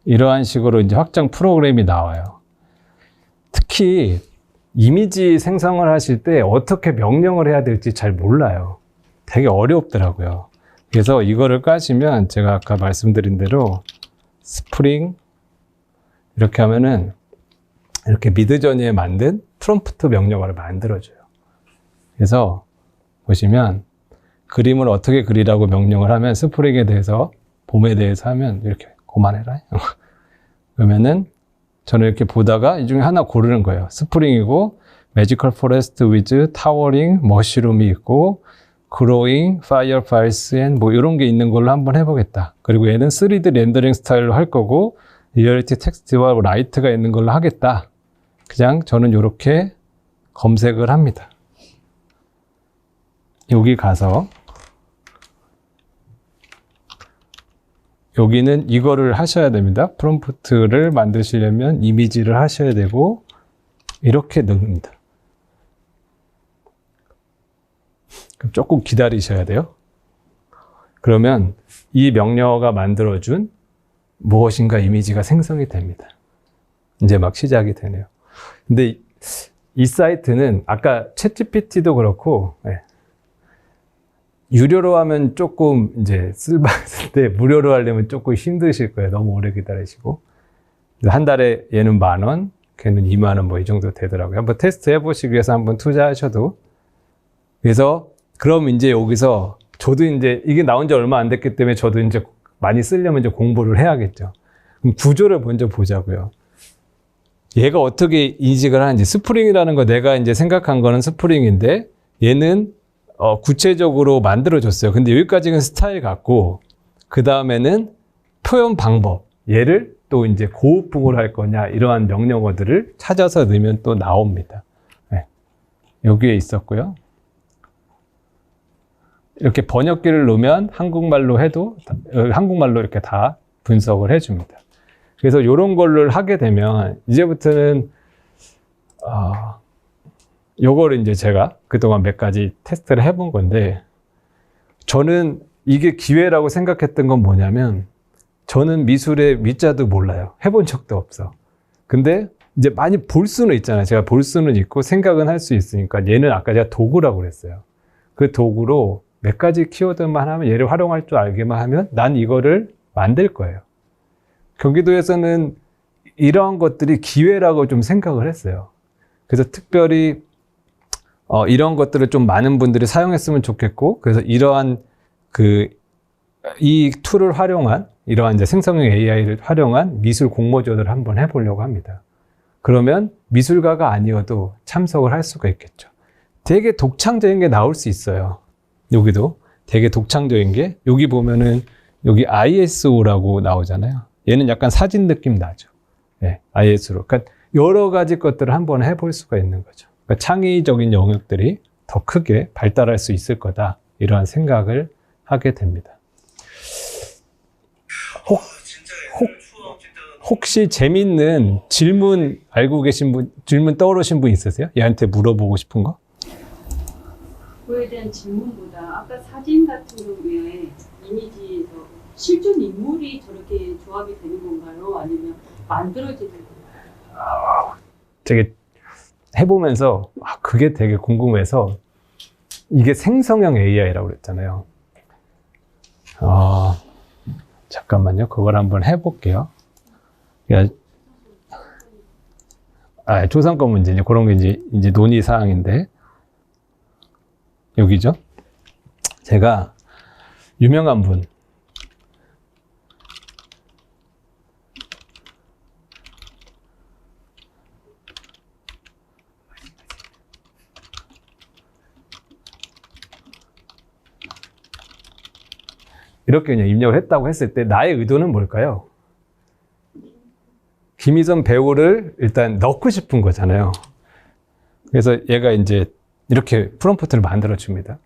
이러한 식으로 이제 확장 프로그램이 나와요. 특히 이미지 생성을 하실 때 어떻게 명령을 해야 될지 잘 몰라요. 되게 어렵더라고요. 그래서 이거를 까시면 제가 아까 말씀드린 대로 스프링 이렇게 하면은 이렇게 미드저니에 만든 프롬프트 명령어를 만들어줘요. 그래서 보시면 그림을 어떻게 그리라고 명령을 하면 스프링에 대해서 봄에 대해서 하면 이렇게 그만해라. 그러면은 저는 이렇게 보다가 이 중에 하나 고르는 거예요. 스프링이고 매지컬 포레스트 위즈 타워링 머쉬룸이 있고 growing fireflies and 뭐 이런 게 있는 걸로 한번 해보겠다. 그리고 얘는 3D 렌더링 스타일로 할 거고 리얼리티 텍스트와 라이트가 있는 걸로 하겠다. 그냥 저는 이렇게 검색을 합니다. 여기 가서 여기는 이거를 하셔야 됩니다. 프롬프트를 만드시려면 이미지를 하셔야 되고 이렇게 넣습니다. 그럼 조금 기다리셔야 돼요. 그러면 이 명령어가 만들어준 무엇인가 이미지가 생성이 됩니다. 이제 막 시작이 되네요. 근데 이 사이트는 아까 챗GPT도 그렇고 유료로 하면 조금 이제 쓸만한데 무료로 하려면 조금 힘드실 거예요. 너무 오래 기다리시고. 한 달에 얘는 10,000원, 걔는 20,000원 뭐 이 정도 되더라고요. 한번 테스트 해보시기 위해서 한번 투자하셔도. 그래서 그럼 이제 여기서 저도 이제 이게 나온 지 얼마 안 됐기 때문에 저도 이제 많이 쓰려면 이제 공부를 해야겠죠. 그럼 구조를 먼저 보자고요. 얘가 어떻게 인식을 하는지. 스프링이라는 거 내가 이제 생각한 거는 스프링인데 얘는 구체적으로 만들어줬어요. 근데 여기까지는 스타일 같고 그 다음에는 표현 방법. 얘를 또 이제 고급풍으로 할 거냐 이러한 명령어들을 찾아서 넣으면 또 나옵니다. 네. 여기에 있었고요. 이렇게 번역기를 넣으면 한국말로 해도 한국말로 이렇게 다 분석을 해줍니다. 그래서 이런 걸로 하게 되면 이제부터는 요거를 이제 제가 그동안 몇 가지 테스트를 해본 건데 저는 이게 기회라고 생각했던 건 뭐냐면 저는 미술의 미자도 몰라요. 해본 적도 없어. 근데 이제 많이 볼 수는 있잖아요. 제가 볼 수는 있고 생각은 할 수 있으니까 얘는 아까 제가 도구라고 그랬어요. 그 도구로 몇 가지 키워드만 하면 얘를 활용할 줄 알게만 하면 난 이거를 만들 거예요. 경기도에서는 이러한 것들이 기회라고 좀 생각을 했어요. 그래서 특별히 이런 것들을 좀 많은 분들이 사용했으면 좋겠고 그래서 이러한 이 툴을 활용한 이러한 이제 생성형 AI를 활용한 미술 공모전을 한번 해보려고 합니다. 그러면 미술가가 아니어도 참석을 할 수가 있겠죠. 되게 독창적인 게 나올 수 있어요. 여기도 되게 독창적인 게 여기 보면은 여기 ISO라고 나오잖아요. 얘는 약간 사진 느낌 나죠. 네, ISO로. 그러니까 여러 가지 것들을 한번 해볼 수가 있는 거죠. 그러니까 창의적인 영역들이 더 크게 발달할 수 있을 거다. 이러한 생각을 하게 됩니다. 혹시 재밌는 질문 알고 계신 분, 질문 떠오르신 분 있으세요? 얘한테 물어보고 싶은 거? 그거에 대한 질문보다 아까 사진 같은 경우에 이미지에서 실존 인물이 저렇게 조합이 되는 건가요? 아니면 만들어지는 건가요? 되게 해보면서 그게 되게 궁금해서 이게 생성형 AI라고 그랬잖아요. 잠깐만요. 그걸 한번 해볼게요. 조상권 문제, 이제 그런 게 이제 논의 사항인데, 여기죠. 제가 유명한 분, 이렇게 그냥 입력을 했다고 했을 때 나의 의도는 뭘까요? 김희선 배우를 일단 넣고 싶은 거잖아요. 그래서 얘가 이제 이렇게 프롬프트를 만들어 줍니다.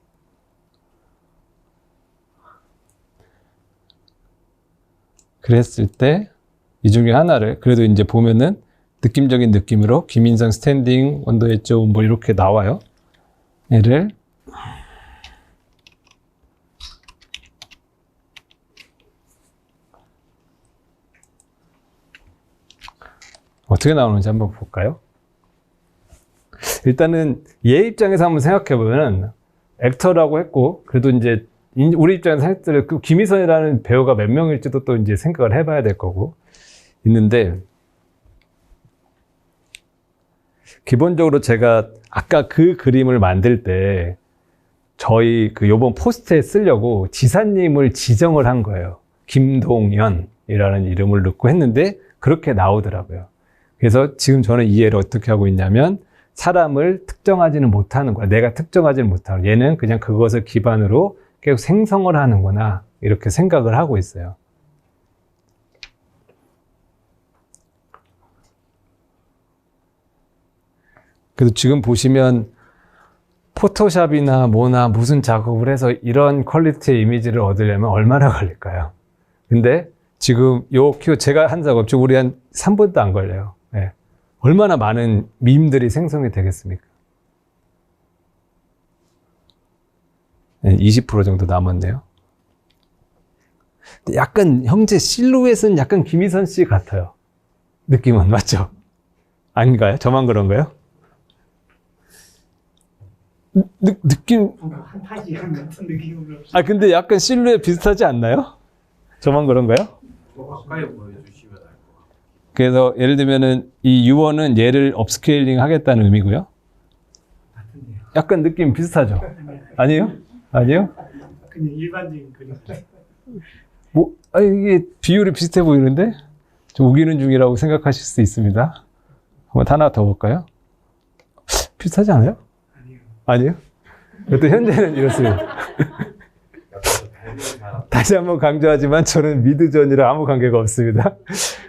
그랬을 때 이 중에 하나를 그래도 이제 보면은 느낌적인 느낌으로 김인성 스탠딩 원더의 좀 뭐 이렇게 나와요. 얘를 어떻게 나오는지 한번 볼까요? 일단은 얘 입장에서 한번 생각해보면 액터라고 했고 그래도 이제 우리 입장에서 했을 때 김희선이라는 배우가 몇 명일지도 또 이제 생각을 해봐야 될 거고 있는데 기본적으로 제가 아까 그 그림을 만들 때 저희 요번 포스트에 쓰려고 지사님을 지정을 한 거예요. 김동연이라는 이름을 넣고 했는데 그렇게 나오더라고요. 그래서 지금 저는 이해를 어떻게 하고 있냐면 사람을 특정하지는 못하는 거야. 내가 특정하지는 못하고 얘는 그냥 그것을 기반으로 계속 생성을 하는구나 이렇게 생각을 하고 있어요. 그래서 지금 보시면 포토샵이나 뭐나 무슨 작업을 해서 이런 퀄리티의 이미지를 얻으려면 얼마나 걸릴까요? 근데 지금 요 키워드 제가 한 작업 지금 우리 한 3분도 안 걸려요. 네. 얼마나 많은 밈들이 생성이 되겠습니까? 네, 20% 정도 남았네요. 약간 형제 실루엣은 약간 김희선 씨 같아요. 느낌은 맞죠? 아닌가요? 저만 그런가요? 느낌. 판타지랑 같은 느낌으로. 아, 근데 약간 실루엣 비슷하지 않나요? 저만 그런가요? 가까이 보여주시면 알 것 같아요. 그래서 예를 들면은 이 유언은 얘를 업스케일링 하겠다는 의미고요. 같은데요. 약간 느낌 비슷하죠? 아니에요? 아니에요? 그냥 일반적인 그림. 뭐, 이게 비율이 비슷해 보이는데? 좀 우기는 중이라고 생각하실 수 있습니다. 한번 하나 더 볼까요? 비슷하지 않아요? 아니요. 아니에요? 또 현재는 이렇습니다. 다시 한번 강조하지만 저는 미드전이랑 아무 관계가 없습니다.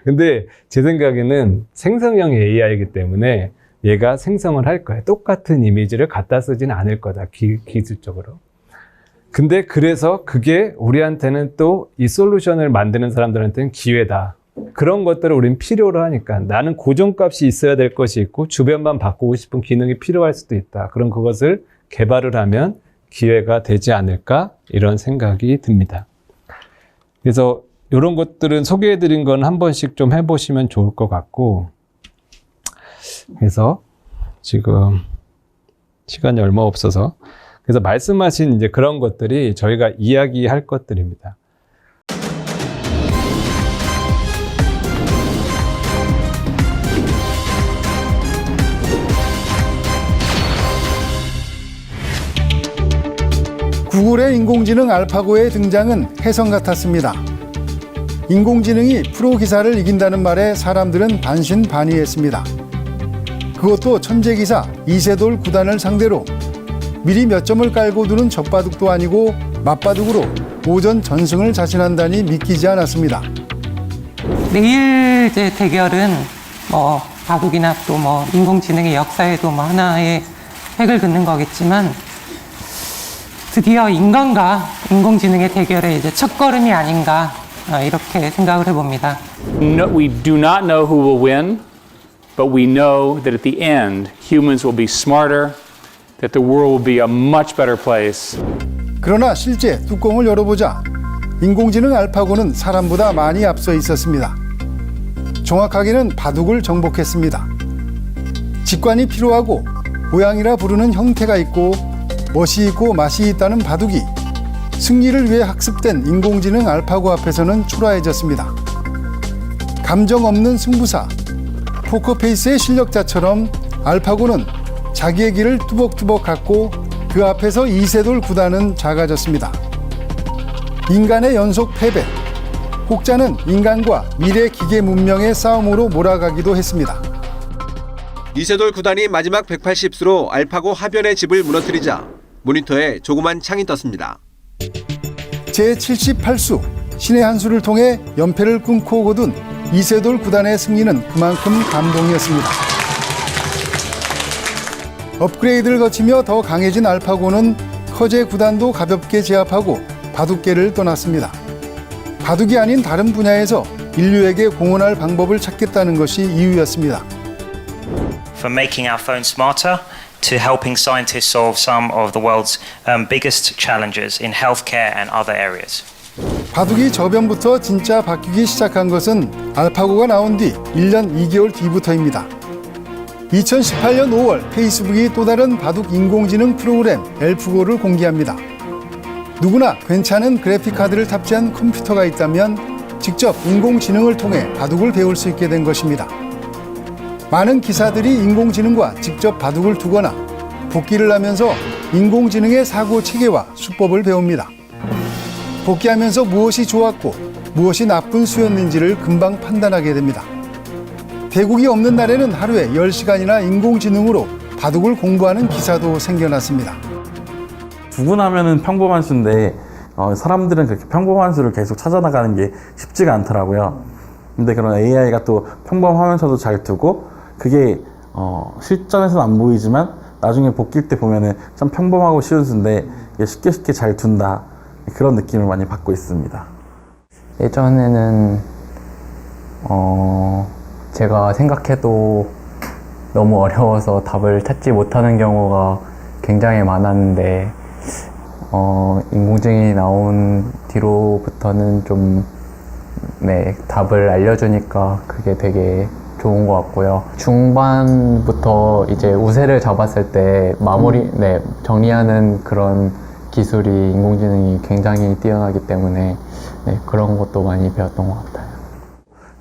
근데 제 생각에는 생성형 AI이기 때문에 얘가 생성을 할 거예요. 똑같은 이미지를 갖다 쓰지는 않을 거다, 기술적으로. 근데 그래서 그게 우리한테는 또 이 솔루션을 만드는 사람들한테는 기회다. 그런 것들을 우린 필요로 하니까 나는 고정값이 있어야 될 것이 있고 주변만 바꾸고 싶은 기능이 필요할 수도 있다. 그럼 그것을 개발을 하면 기회가 되지 않을까? 이런 생각이 듭니다. 그래서 이런 것들은 소개해드린 건 한 번씩 좀 해보시면 좋을 것 같고, 그래서 지금 시간이 얼마 없어서 그래서 말씀하신 이제 그런 것들이 저희가 이야기할 것들입니다. 구글의 인공지능 알파고의 등장은 해성 같았습니다. 인공지능이 프로 기사를 이긴다는 말에 사람들은 반신반의했습니다. 그것도 천재기사 이세돌 구단을 상대로 미리 몇 점을 깔고 두는 젖바둑도 아니고 맞바둑으로 오전 전승을 자신한다니 믿기지 않았습니다. 내일 제 대결은 뭐 바둑이나 또 뭐 인공지능의 역사에도 뭐 하나의 획을 긋는 거겠지만 드디어 인간과 인공지능의 대결의 이제 첫걸음이 아닌가 이렇게 생각을 해봅니다. No, we do not know who will win, but we know that at the end, humans will be smarter, that the world will be a much better place. 그러나 실제 뚜껑을 열어보자 인공지능 알파고는 사람보다 많이 앞서 있었습니다. 정확하게는 바둑을 정복했습니다. 직관이 필요하고 모양이라 부르는 형태가 있고 멋이 있고 맛이 있다는 바둑이 승리를 위해 학습된 인공지능 알파고 앞에서는 초라해졌습니다. 감정 없는 승부사, 포커페이스의 실력자처럼 알파고는 자기의 길을 뚜벅뚜벅 갔고 그 앞에서 이세돌 구단은 작아졌습니다. 인간의 연속 패배, 혹자는 인간과 미래 기계 문명의 싸움으로 몰아가기도 했습니다. 이세돌 구단이 마지막 180수로 알파고 하변의 집을 무너뜨리자 모니터에 조그만 창이 떴습니다. 제78수, 신의 한 수를 통해 연패를 끊고 거둔 이세돌 구단의 승리는 그만큼 감동이었습니다. 업그레이드를 거치며 더 강해진 알파고는 커제 구단도 가볍게 제압하고 바둑계를 떠났습니다. 바둑이 아닌 다른 분야에서 인류에게 공헌할 방법을 찾겠다는 것이 이유였습니다. From making our phones smarter to helping scientists solve some of the world's biggest challenges in healthcare and other areas. 바둑이 저변부터 진짜 바뀌기 시작한 것은 알파고가 나온 뒤 1년 2개월 뒤부터입니다. 2018년 5월 페이스북이 또 다른 바둑 인공지능 프로그램 엘프고를 공개합니다. 누구나 괜찮은 그래픽카드를 탑재한 컴퓨터가 있다면 직접 인공지능을 통해 바둑을 배울 수 있게 된 것입니다. 많은 기사들이 인공지능과 직접 바둑을 두거나 복기를 하면서 인공지능의 사고 체계와 수법을 배웁니다. 복기하면서 무엇이 좋았고 무엇이 나쁜 수였는지를 금방 판단하게 됩니다. 대국이 없는 날에는 하루에 10시간이나 인공지능으로 바둑을 공부하는 기사도 생겨났습니다. 두고 나면은 평범한 수인데 사람들은 그렇게 평범한 수를 계속 찾아나가는 게 쉽지가 않더라고요. 근데 그런 AI가 또 평범하면서도 잘 두고 그게 실전에서는 안 보이지만 나중에 복귀할 때 보면은 참 평범하고 쉬운 수인데 쉽게 잘 둔다 그런 느낌을 많이 받고 있습니다. 예전에는 제가 생각해도 너무 어려워서 답을 찾지 못하는 경우가 굉장히 많았는데 인공지능이 나온 뒤로부터는 좀 답을 알려주니까 그게 되게 좋은 것 같고요. 중반부터 이제 우세를 잡았을 때 정리하는 그런 기술이 인공지능이 굉장히 뛰어나기 때문에 그런 것도 많이 배웠던 것 같아요.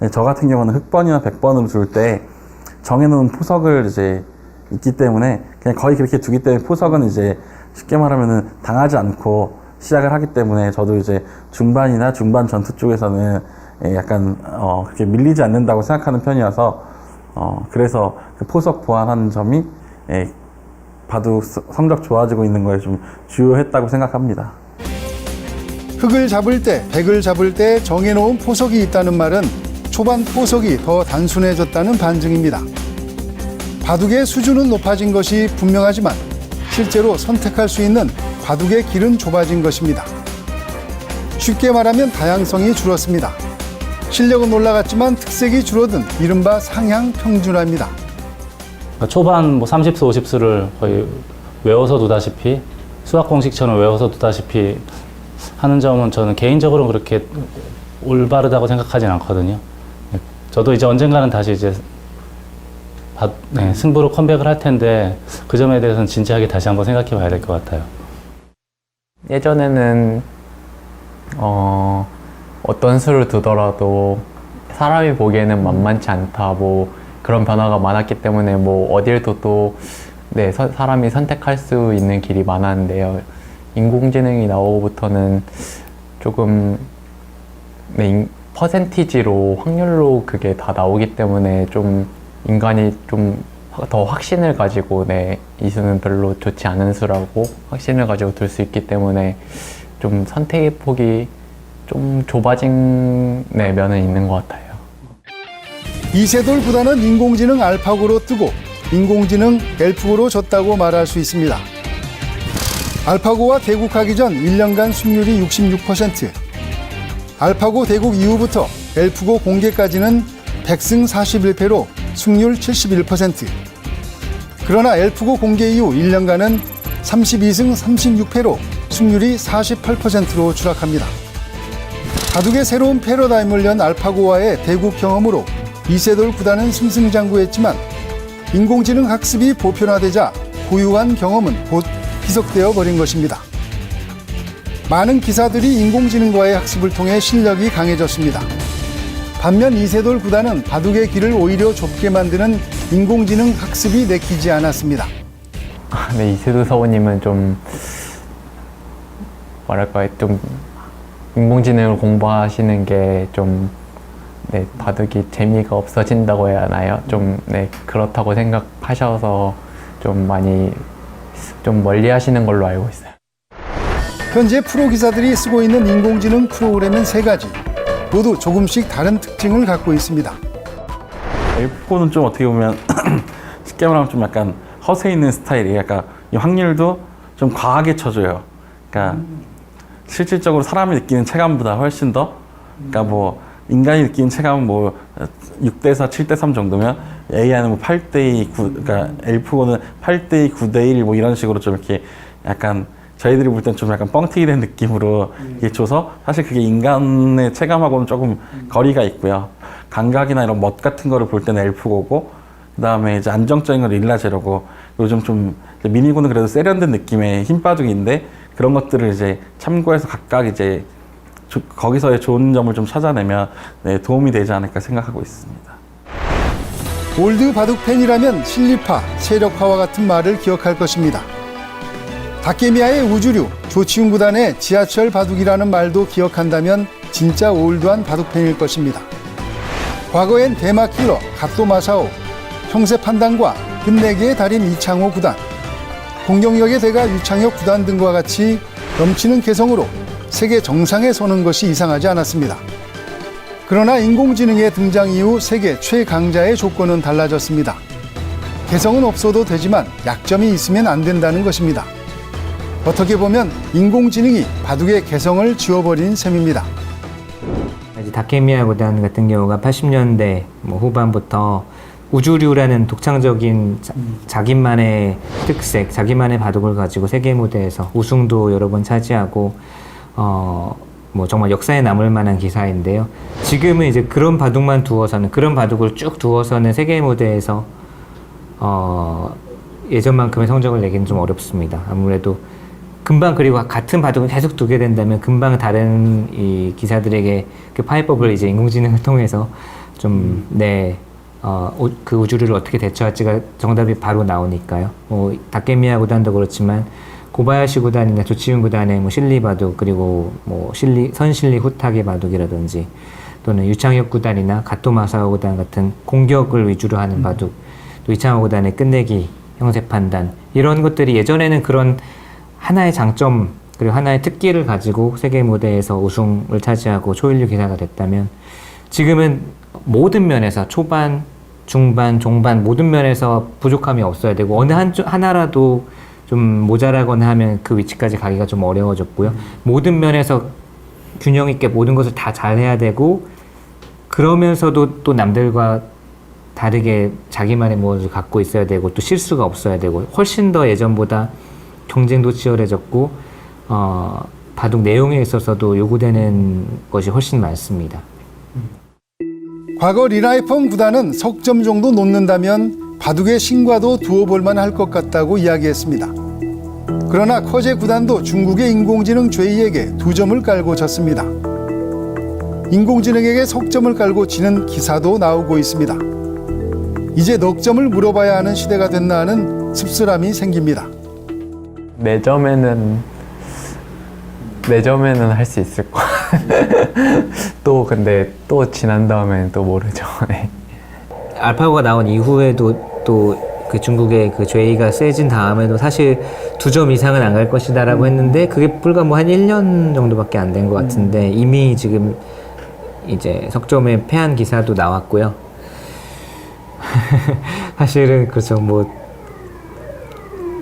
네, 저 같은 경우는 흑번이나 백번으로 줄 때 정해놓은 포석을 이제 있기 때문에 그냥 거의 그렇게 두기 때문에 포석은 이제 쉽게 말하면은 당하지 않고 시작을 하기 때문에 저도 이제 중반이나 중반 전투 쪽에서는 약간 그렇게 밀리지 않는다고 생각하는 편이어서 그래서 그 포석 보완하는 점이 바둑 성적 좋아지고 있는 거에 좀 주요했다고 생각합니다. 흑을 잡을 때, 백을 잡을 때 정해놓은 포석이 있다는 말은 초반 포석이 더 단순해졌다는 반증입니다. 바둑의 수준은 높아진 것이 분명하지만 실제로 선택할 수 있는 바둑의 길은 좁아진 것입니다. 쉽게 말하면 다양성이 줄었습니다. 실력은 올라갔지만 특색이 줄어든 이른바 상향 평준화입니다. 초반 30수, 50수를 거의 외워서 두다시피 수학 공식처럼 외워서 두다시피 하는 점은 저는 개인적으로는 그렇게 올바르다고 생각하진 않거든요. 저도 이제 언젠가는 다시 이제 승부로 컴백을 할 텐데 그 점에 대해서는 진지하게 다시 한번 생각해 봐야 될 것 같아요. 예전에는 어떤 수를 두더라도 사람이 보기에는 만만치 않다 그런 변화가 많았기 때문에 어딜 둬도 사람이 선택할 수 있는 길이 많았는데요. 인공지능이 나오고부터는 조금 퍼센티지로 확률로 그게 다 나오기 때문에 좀 인간이 좀 더 확신을 가지고 이 수는 별로 좋지 않은 수라고 확신을 가지고 둘 수 있기 때문에 좀 선택의 폭이 좀 좁아진 면은 있는 것 같아요. 이세돌 구단은 인공지능 알파고로 뜨고 인공지능 엘프고로 졌다고 말할 수 있습니다. 알파고와 대국하기 전 1년간 승률이 66%, 알파고 대국 이후부터 엘프고 공개까지는 100승 41패로 승률 71%. 그러나 엘프고 공개 이후 1년간은 32승 36패로 승률이 48%로 추락합니다. 바둑의 새로운 패러다임을 연 알파고와의 대국 경험으로 이세돌 구단은 승승장구했지만 인공지능 학습이 보편화되자 고유한 경험은 곧 희석되어 버린 것입니다. 많은 기사들이 인공지능과의 학습을 통해 실력이 강해졌습니다. 반면 이세돌 구단은 바둑의 길을 오히려 좁게 만드는 인공지능 학습이 내키지 않았습니다. 이세돌 사원님은 좀 좀 인공지능을 공부하시는 게 좀 바둑이 재미가 없어진다고 해야 하나요? 좀 그렇다고 생각하셔서 좀 많이 좀 멀리 하시는 걸로 알고 있어요. 현재 프로 기사들이 쓰고 있는 인공지능 프로그램은 3가지. 모두 조금씩 다른 특징을 갖고 있습니다. 엘프고는 좀 어떻게 보면 쉽게 말하면 좀 약간 허세 있는 스타일이에요. 약간 이 확률도 좀 과하게 쳐줘요. 그러니까 실질적으로 사람이 느끼는 체감보다 훨씬 더, 그러니까 인간이 느끼는 체감은 6대4, 7대3 정도면 AI는 8대2, 그러니까 엘프고는 8대2, 9대1 이런 식으로 좀 이렇게 약간 저희들이 볼 땐 좀 약간 뻥튀기 된 느낌으로 이게 줘서 사실 그게 인간의 체감하고는 조금 거리가 있고요. 감각이나 이런 멋 같은 거를 볼 때는 엘프고고, 그 다음에 이제 안정적인 건 릴라제로고, 요즘 좀 미니고는 그래도 세련된 느낌의 흰바둑인데 그런 것들을 이제 참고해서 각각 이제 거기서의 좋은 점을 좀 찾아내면 도움이 되지 않을까 생각하고 있습니다. 올드 바둑 팬이라면 실리파, 세력화와 같은 말을 기억할 것입니다. 다케미아의 우주류, 조치훈 구단의 지하철 바둑이라는 말도 기억한다면 진짜 올드한 바둑 팬일 것입니다. 과거엔 대마킬러 갓도 마사오, 형세 판단과 끝내기의 달인 이창호 구단, 공격력의 대가 유창혁 구단 등과 같이 넘치는 개성으로 세계 정상에 서는 것이 이상하지 않았습니다. 그러나 인공지능의 등장 이후 세계 최강자의 조건은 달라졌습니다. 개성은 없어도 되지만 약점이 있으면 안 된다는 것입니다. 어떻게 보면 인공지능이 바둑의 개성을 지워버린 셈입니다. 다케미아 구단 같은 경우가 80년대 후반부터 우주류라는 독창적인 자기만의 특색, 자기만의 바둑을 가지고 세계 무대에서 우승도 여러 번 차지하고 뭐 정말 역사에 남을 만한 기사인데요. 지금은 이제 그런 바둑만 두어서는, 그런 바둑을 쭉 두어서는 세계 무대에서 예전만큼의 성적을 내기는 좀 어렵습니다. 아무래도 금방, 그리고 같은 바둑을 계속 두게 된다면 금방 다른 이 기사들에게 그 파해법을 이제 인공지능을 통해서 좀 그 우주류를 어떻게 대처할지가 정답이 바로 나오니까요. 뭐 다케미야 구단도 그렇지만 고바야시 구단이나 조치훈 구단의 뭐 실리 바둑, 그리고 뭐 선실리 후타게 바둑이라든지, 또는 유창혁 구단이나 가토 마사오 구단 같은 공격을 위주로 하는 바둑, 또 이창호 구단의 끝내기 형세 판단, 이런 것들이 예전에는 그런 하나의 장점 그리고 하나의 특기를 가지고 세계 무대에서 우승을 차지하고 초일류 기사가 됐다면, 지금은 모든 면에서 초반, 중반, 종반 모든 면에서 부족함이 없어야 되고, 어느 하나라도 좀 모자라거나 하면 그 위치까지 가기가 좀 어려워졌고요. 모든 면에서 균형 있게 모든 것을 다 잘해야 되고, 그러면서도 또 남들과 다르게 자기만의 무엇을 갖고 있어야 되고, 또 실수가 없어야 되고, 훨씬 더 예전보다 경쟁도 치열해졌고, 바둑 내용에 있어서도 요구되는 것이 훨씬 많습니다. 과거 리라이펑 구단은 석점 정도 놓는다면 바둑의 신과도 두어볼 만할 것 같다고 이야기했습니다. 그러나 커제 구단도 중국의 인공지능 죄이에게 2점을 깔고 졌습니다. 인공지능에게 석점을 깔고 지는 기사도 나오고 있습니다. 이제 넉점을 물어봐야 하는 시대가 됐나 하는 씁쓸함이 생깁니다. 4점에는 할 수 있을 거야. 또 근데 또 지난 다음에는 또 모르죠. 네. 알파고가 나온 이후에도 또 그 중국의 그 죄이가 세진 다음에도 사실 2점 이상은 안 갈 것이다라고 했는데, 그게 불과 뭐 한 1년 정도밖에 안 된 것 같은데 이미 지금 이제 석점에 패한 기사도 나왔고요. 사실은 그렇죠. 뭐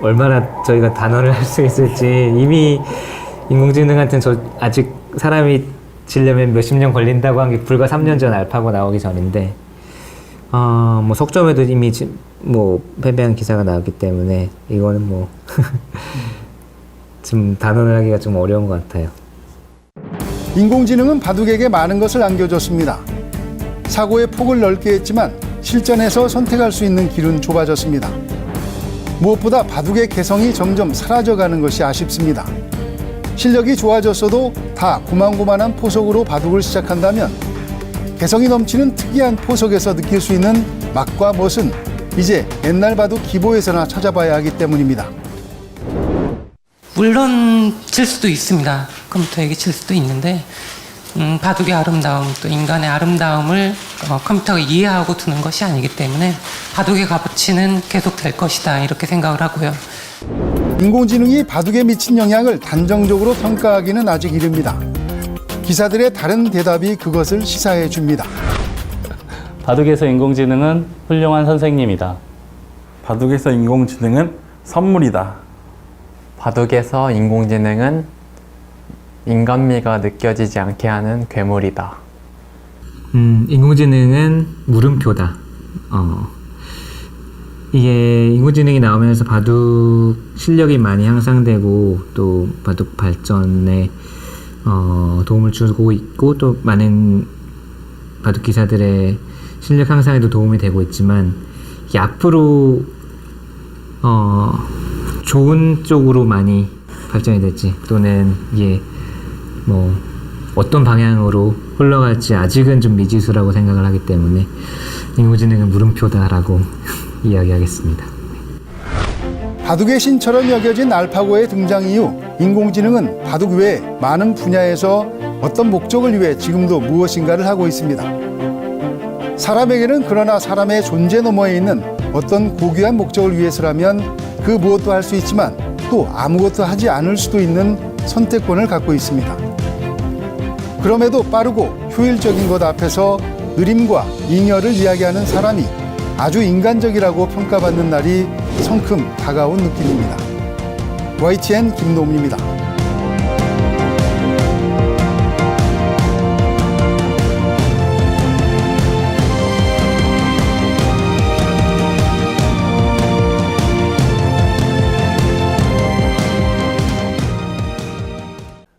얼마나 저희가 단언을 할 수 있을지, 이미 인공지능한테는 저 아직 사람이 지려면 몇십 년 걸린다고 한 게 불과 3년 전 알파고 나오기 전인데, 뭐 석점에도 이미 뭐 패배한 기사가 나왔기 때문에 이거는 뭐 좀 단언을 하기가 좀 어려운 것 같아요. 인공지능은 바둑에게 많은 것을 안겨줬습니다. 사고의 폭을 넓게 했지만 실전에서 선택할 수 있는 길은 좁아졌습니다. 무엇보다 바둑의 개성이 점점 사라져가는 것이 아쉽습니다. 실력이 좋아졌어도 다 고만고만한 포석으로 바둑을 시작한다면 개성이 넘치는 특이한 포석에서 느낄 수 있는 맛과 멋은 이제 옛날 바둑 기보에서나 찾아봐야 하기 때문입니다. 물론 질 수도 있습니다. 컴퓨터에게 질 수도 있는데, 바둑의 아름다움, 또 인간의 아름다움을 컴퓨터가 이해하고 두는 것이 아니기 때문에 바둑의 값어치는 계속 될 것이다, 이렇게 생각을 하고요. 인공지능이 바둑에 미친 영향을 단정적으로 평가하기는 아직 이릅니다. 기사들의 다른 대답이 그것을 시사해 줍니다. 바둑에서 인공지능은 훌륭한 선생님이다. 바둑에서 인공지능은 선물이다. 바둑에서 인공지능은 인간미가 느껴지지 않게 하는 괴물이다. 인공지능은 물음표다. 이게 인공지능이 나오면서 바둑 실력이 많이 향상되고, 또 바둑 발전에 도움을 주고 있고, 또 많은 바둑 기사들의 실력 향상에도 도움이 되고 있지만, 이게 앞으로 좋은 쪽으로 많이 발전이 될지, 또는 이게 뭐 어떤 방향으로 흘러갈지 아직은 좀 미지수라고 생각을 하기 때문에 인공지능은 물음표다라고 이야기하겠습니다. 바둑의 신처럼 여겨진 알파고의 등장 이후 인공지능은 바둑 외에 많은 분야에서 어떤 목적을 위해 지금도 무엇인가를 하고 있습니다. 사람에게는 그러나 사람의 존재 너머에 있는 어떤 고귀한 목적을 위해서라면 그 무엇도 할 수 있지만 또 아무것도 하지 않을 수도 있는 선택권을 갖고 있습니다. 그럼에도 빠르고 효율적인 것 앞에서 느림과 잉여를 이야기하는 사람이 아주 인간적이라고 평가받는 날이 성큼 다가온 느낌입니다. YTN 김노무입니다.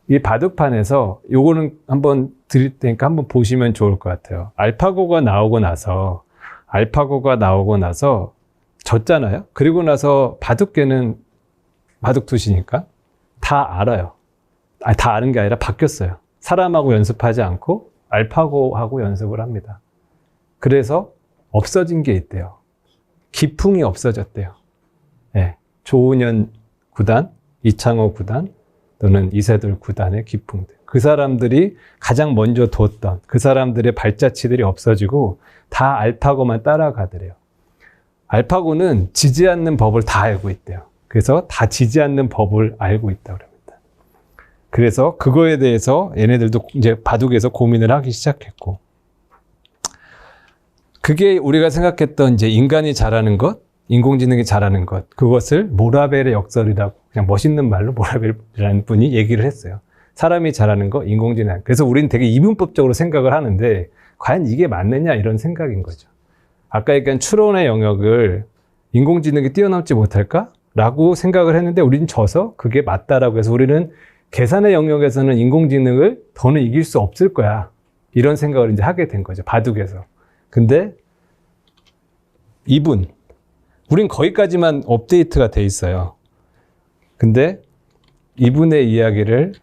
이 바둑판에서 요거는 한번 드릴 테니까 한번 보시면 좋을 것 같아요. 알파고가 나오고 나서 졌잖아요. 그리고 나서 바둑계는 바둑 두시니까 다 알아요. 다 아는 게 아니라 바뀌었어요. 사람하고 연습하지 않고 알파고하고 연습을 합니다. 그래서 없어진 게 있대요. 기풍이 없어졌대요. 네. 조은현 구단, 이창호 구단 또는 이세돌 구단의 기풍들. 그 사람들이 가장 먼저 뒀던 그 사람들의 발자취들이 없어지고 다 알파고만 따라가더래요. 알파고는 지지 않는 법을 다 알고 있대요. 그래서 다 지지 않는 법을 알고 있다고 합니다. 그래서 그거에 대해서 얘네들도 이제 바둑에서 고민을 하기 시작했고, 그게 우리가 생각했던 이제 인간이 잘하는 것, 인공지능이 잘하는 것, 그것을 모라벨의 역설이라고 그냥 멋있는 말로 모라벨이라는 분이 얘기를 했어요. 사람이 잘하는 거, 인공지능. 그래서 우리는 되게 이분법적으로 생각을 하는데 과연 이게 맞느냐 이런 생각인 거죠. 아까 얘기한 추론의 영역을 인공지능이 뛰어넘지 못할까? 라고 생각을 했는데 우리는 져서 그게 맞다라고 해서 우리는 계산의 영역에서는 인공지능을 더는 이길 수 없을 거야. 이런 생각을 이제 하게 된 거죠. 바둑에서. 근데 우린 거기까지만 업데이트가 돼 있어요. 근데 이분의 이야기를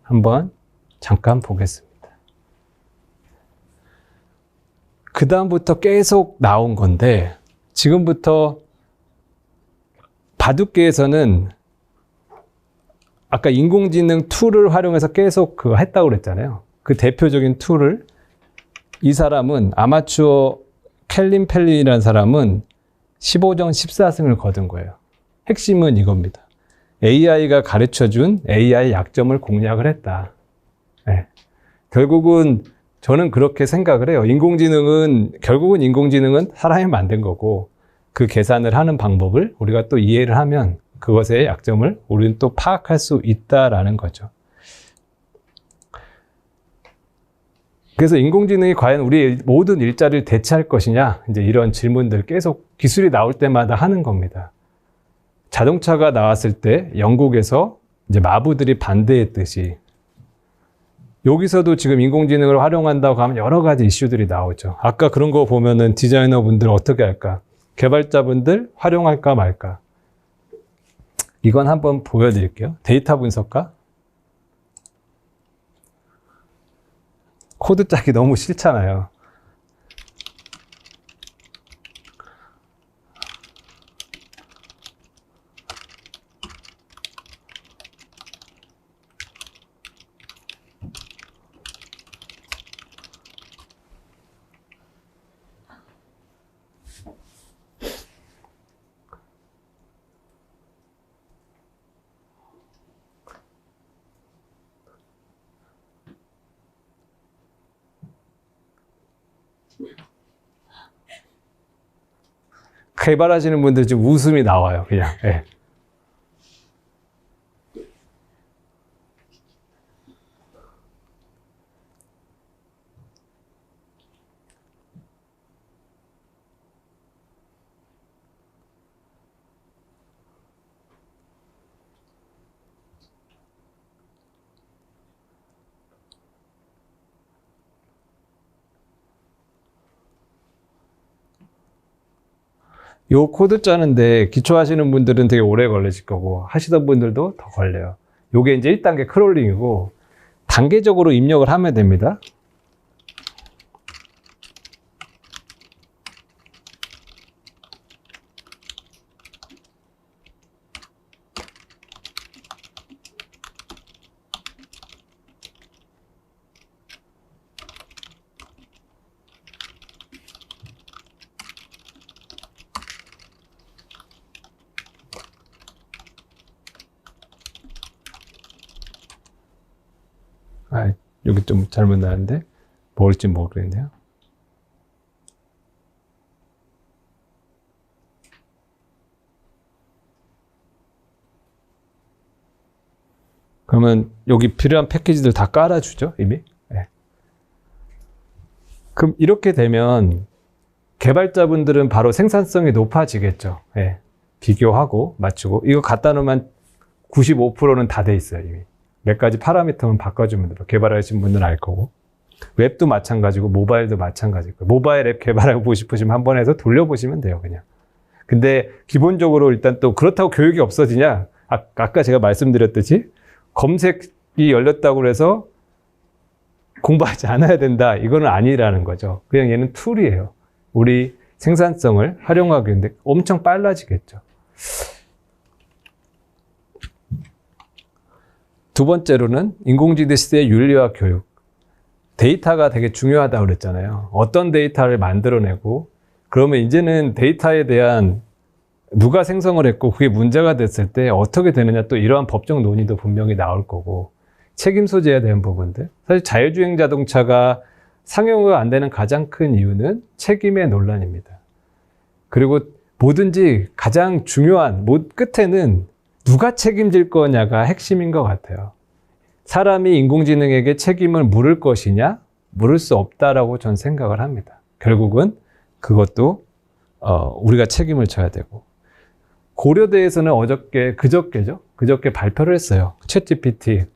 한번 잠깐 보겠습니다. 그 다음부터 계속 나온 건데, 지금부터 바둑계에서는 아까 인공지능 툴을 활용해서 계속 그거 했다고 그랬잖아요. 그 대표적인 툴을, 이 사람은 아마추어 캘린 펠린이라는 사람은 15전 14승을 거둔 거예요. 핵심은 이겁니다. AI가 가르쳐준 AI 약점을 공략을 했다. 네. 결국은 저는 그렇게 생각을 해요. 결국은 인공지능은 사람이 만든 거고, 그 계산을 하는 방법을 우리가 또 이해를 하면 그것의 약점을 우리는 또 파악할 수 있다라는 거죠. 그래서 인공지능이 과연 우리의 모든 일자리를 대체할 것이냐, 이제 이런 질문들 계속 기술이 나올 때마다 하는 겁니다. 자동차가 나왔을 때 영국에서 이제 마부들이 반대했듯이 여기서도 지금 인공지능을 활용한다고 하면 여러 가지 이슈들이 나오죠. 아까 그런 거 보면은 디자이너분들 어떻게 할까? 개발자분들 활용할까 말까? 이건 한번 보여드릴게요. 데이터 분석가. 코드 짜기 너무 싫잖아요. 개발하시는 분들 지금 웃음이 나와요, 그냥. 네. 요 코드 짜는데 기초하시는 분들은 되게 오래 걸리실 거고 하시던 분들도 더 걸려요. 요게 이제 1단계 크롤링이고 단계적으로 입력을 하면 됩니다. 여기 좀 잘못 나왔는데 뭘지 모르겠네요. 그러면 여기 필요한 패키지들 다 깔아주죠, 이미. 네. 그럼 이렇게 되면 개발자분들은 바로 생산성이 높아지겠죠. 네. 비교하고 맞추고 이거 갖다 놓으면 95%는 다 돼 있어요, 이미. 몇 가지 파라미터만 바꿔주면 돼요. 개발하신 분들은 알 거고. 웹도 마찬가지고 모바일도 마찬가지고. 모바일 앱 개발하고 싶으시면 한번 해서 돌려보시면 돼요, 그냥. 근데 기본적으로 일단 또 그렇다고 교육이 없어지냐? 아까 제가 말씀드렸듯이 검색이 열렸다고 해서 공부하지 않아야 된다. 이거는 아니라는 거죠. 그냥 얘는 툴이에요. 우리 생산성을 활용하기 위해 엄청 빨라지겠죠. 두 번째로는 인공지능 시대의 윤리와 교육. 데이터가 되게 중요하다고 그랬잖아요. 어떤 데이터를 만들어내고 그러면 이제는 데이터에 대한 누가 생성을 했고 그게 문제가 됐을 때 어떻게 되느냐 또 이러한 법적 논의도 분명히 나올 거고 책임 소재에 대한 부분들. 사실 자율주행 자동차가 상용화가 안 되는 가장 큰 이유는 책임의 논란입니다. 그리고 뭐든지 가장 중요한 끝에는 누가 책임질 거냐가 핵심인 것 같아요. 사람이 인공지능에게 책임을 물을 것이냐? 물을 수 없다라고 전 생각을 합니다. 결국은 그것도 우리가 책임을 져야 되고. 고려대에서는 그저께 발표를 했어요. 챗GPT.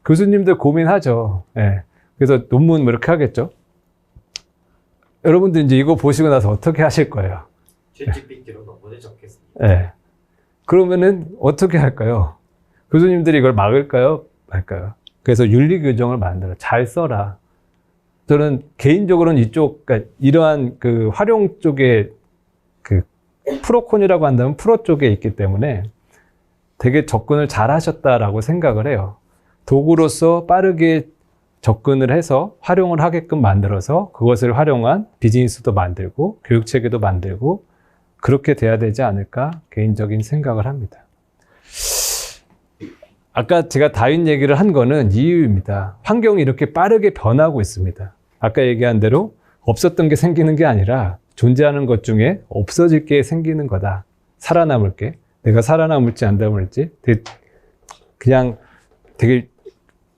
교수님들 고민하죠. 예. 그래서 논문 뭐 이렇게 하겠죠. 여러분들 이제 이거 보시고 나서 어떻게 하실 거예요? 챗GPT로 논문을 적겠습니다. 예. 그러면은 어떻게 할까요? 교수님들이 이걸 막을까요? 말까요? 그래서 윤리 규정을 만들어 잘 써라. 저는 개인적으로는 그러니까 이러한 그 활용 쪽에 그 프로콘이라고 한다면 프로 쪽에 있기 때문에 되게 접근을 잘 하셨다라고 생각을 해요. 도구로서 빠르게 접근을 해서 활용을 하게끔 만들어서 그것을 활용한 비즈니스도 만들고 교육 체계도 만들고 그렇게 돼야 되지 않을까 개인적인 생각을 합니다. 아까 제가 다윈 얘기를 한 거는 이유입니다. 환경이 이렇게 빠르게 변하고 있습니다. 아까 얘기한 대로 없었던 게 생기는 게 아니라 존재하는 것 중에 없어질 게 생기는 거다. 살아남을 게. 내가 살아남을지 안 남을지 그냥 되게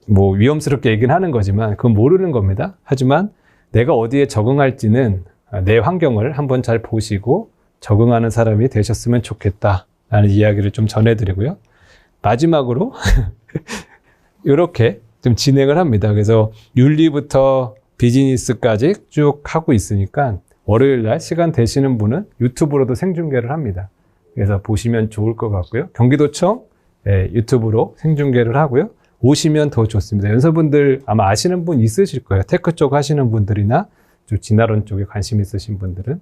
뭐 위험스럽게 얘기는 하는 거지만 그건 모르는 겁니다. 하지만 내가 어디에 적응할지는 내 환경을 한번 잘 보시고 적응하는 사람이 되셨으면 좋겠다라는 이야기를 좀 전해드리고요. 마지막으로 이렇게 좀 진행을 합니다. 그래서 윤리부터 비즈니스까지 쭉 하고 있으니까 월요일 날 시간 되시는 분은 유튜브로도 생중계를 합니다. 그래서 보시면 좋을 것 같고요. 경기도청 유튜브로 생중계를 하고요. 오시면 더 좋습니다. 연서분들 아마 아시는 분 있으실 거예요. 테크 쪽 하시는 분들이나 좀 진화론 쪽에 관심 있으신 분들은.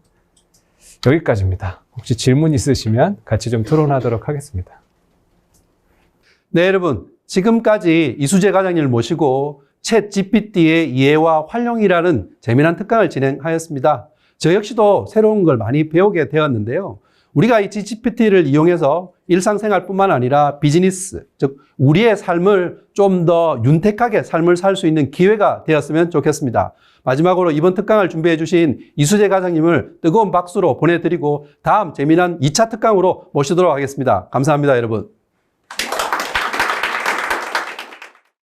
여기까지입니다. 혹시 질문 있으시면 같이 좀 토론하도록 하겠습니다. 네, 여러분. 지금까지 이수재 과장님을 모시고 챗 GPT의 이해와 활용이라는 재미난 특강을 진행하였습니다. 저 역시도 새로운 걸 많이 배우게 되었는데요. 우리가 이 GPT를 이용해서 일상생활뿐만 아니라 비즈니스, 즉 우리의 삶을 좀 더 윤택하게 삶을 살 수 있는 기회가 되었으면 좋겠습니다. 마지막으로 이번 특강을 준비해 주신 이수재 과장님을 뜨거운 박수로 보내드리고 다음 재미난 2차 특강으로 모시도록 하겠습니다. 감사합니다, 여러분.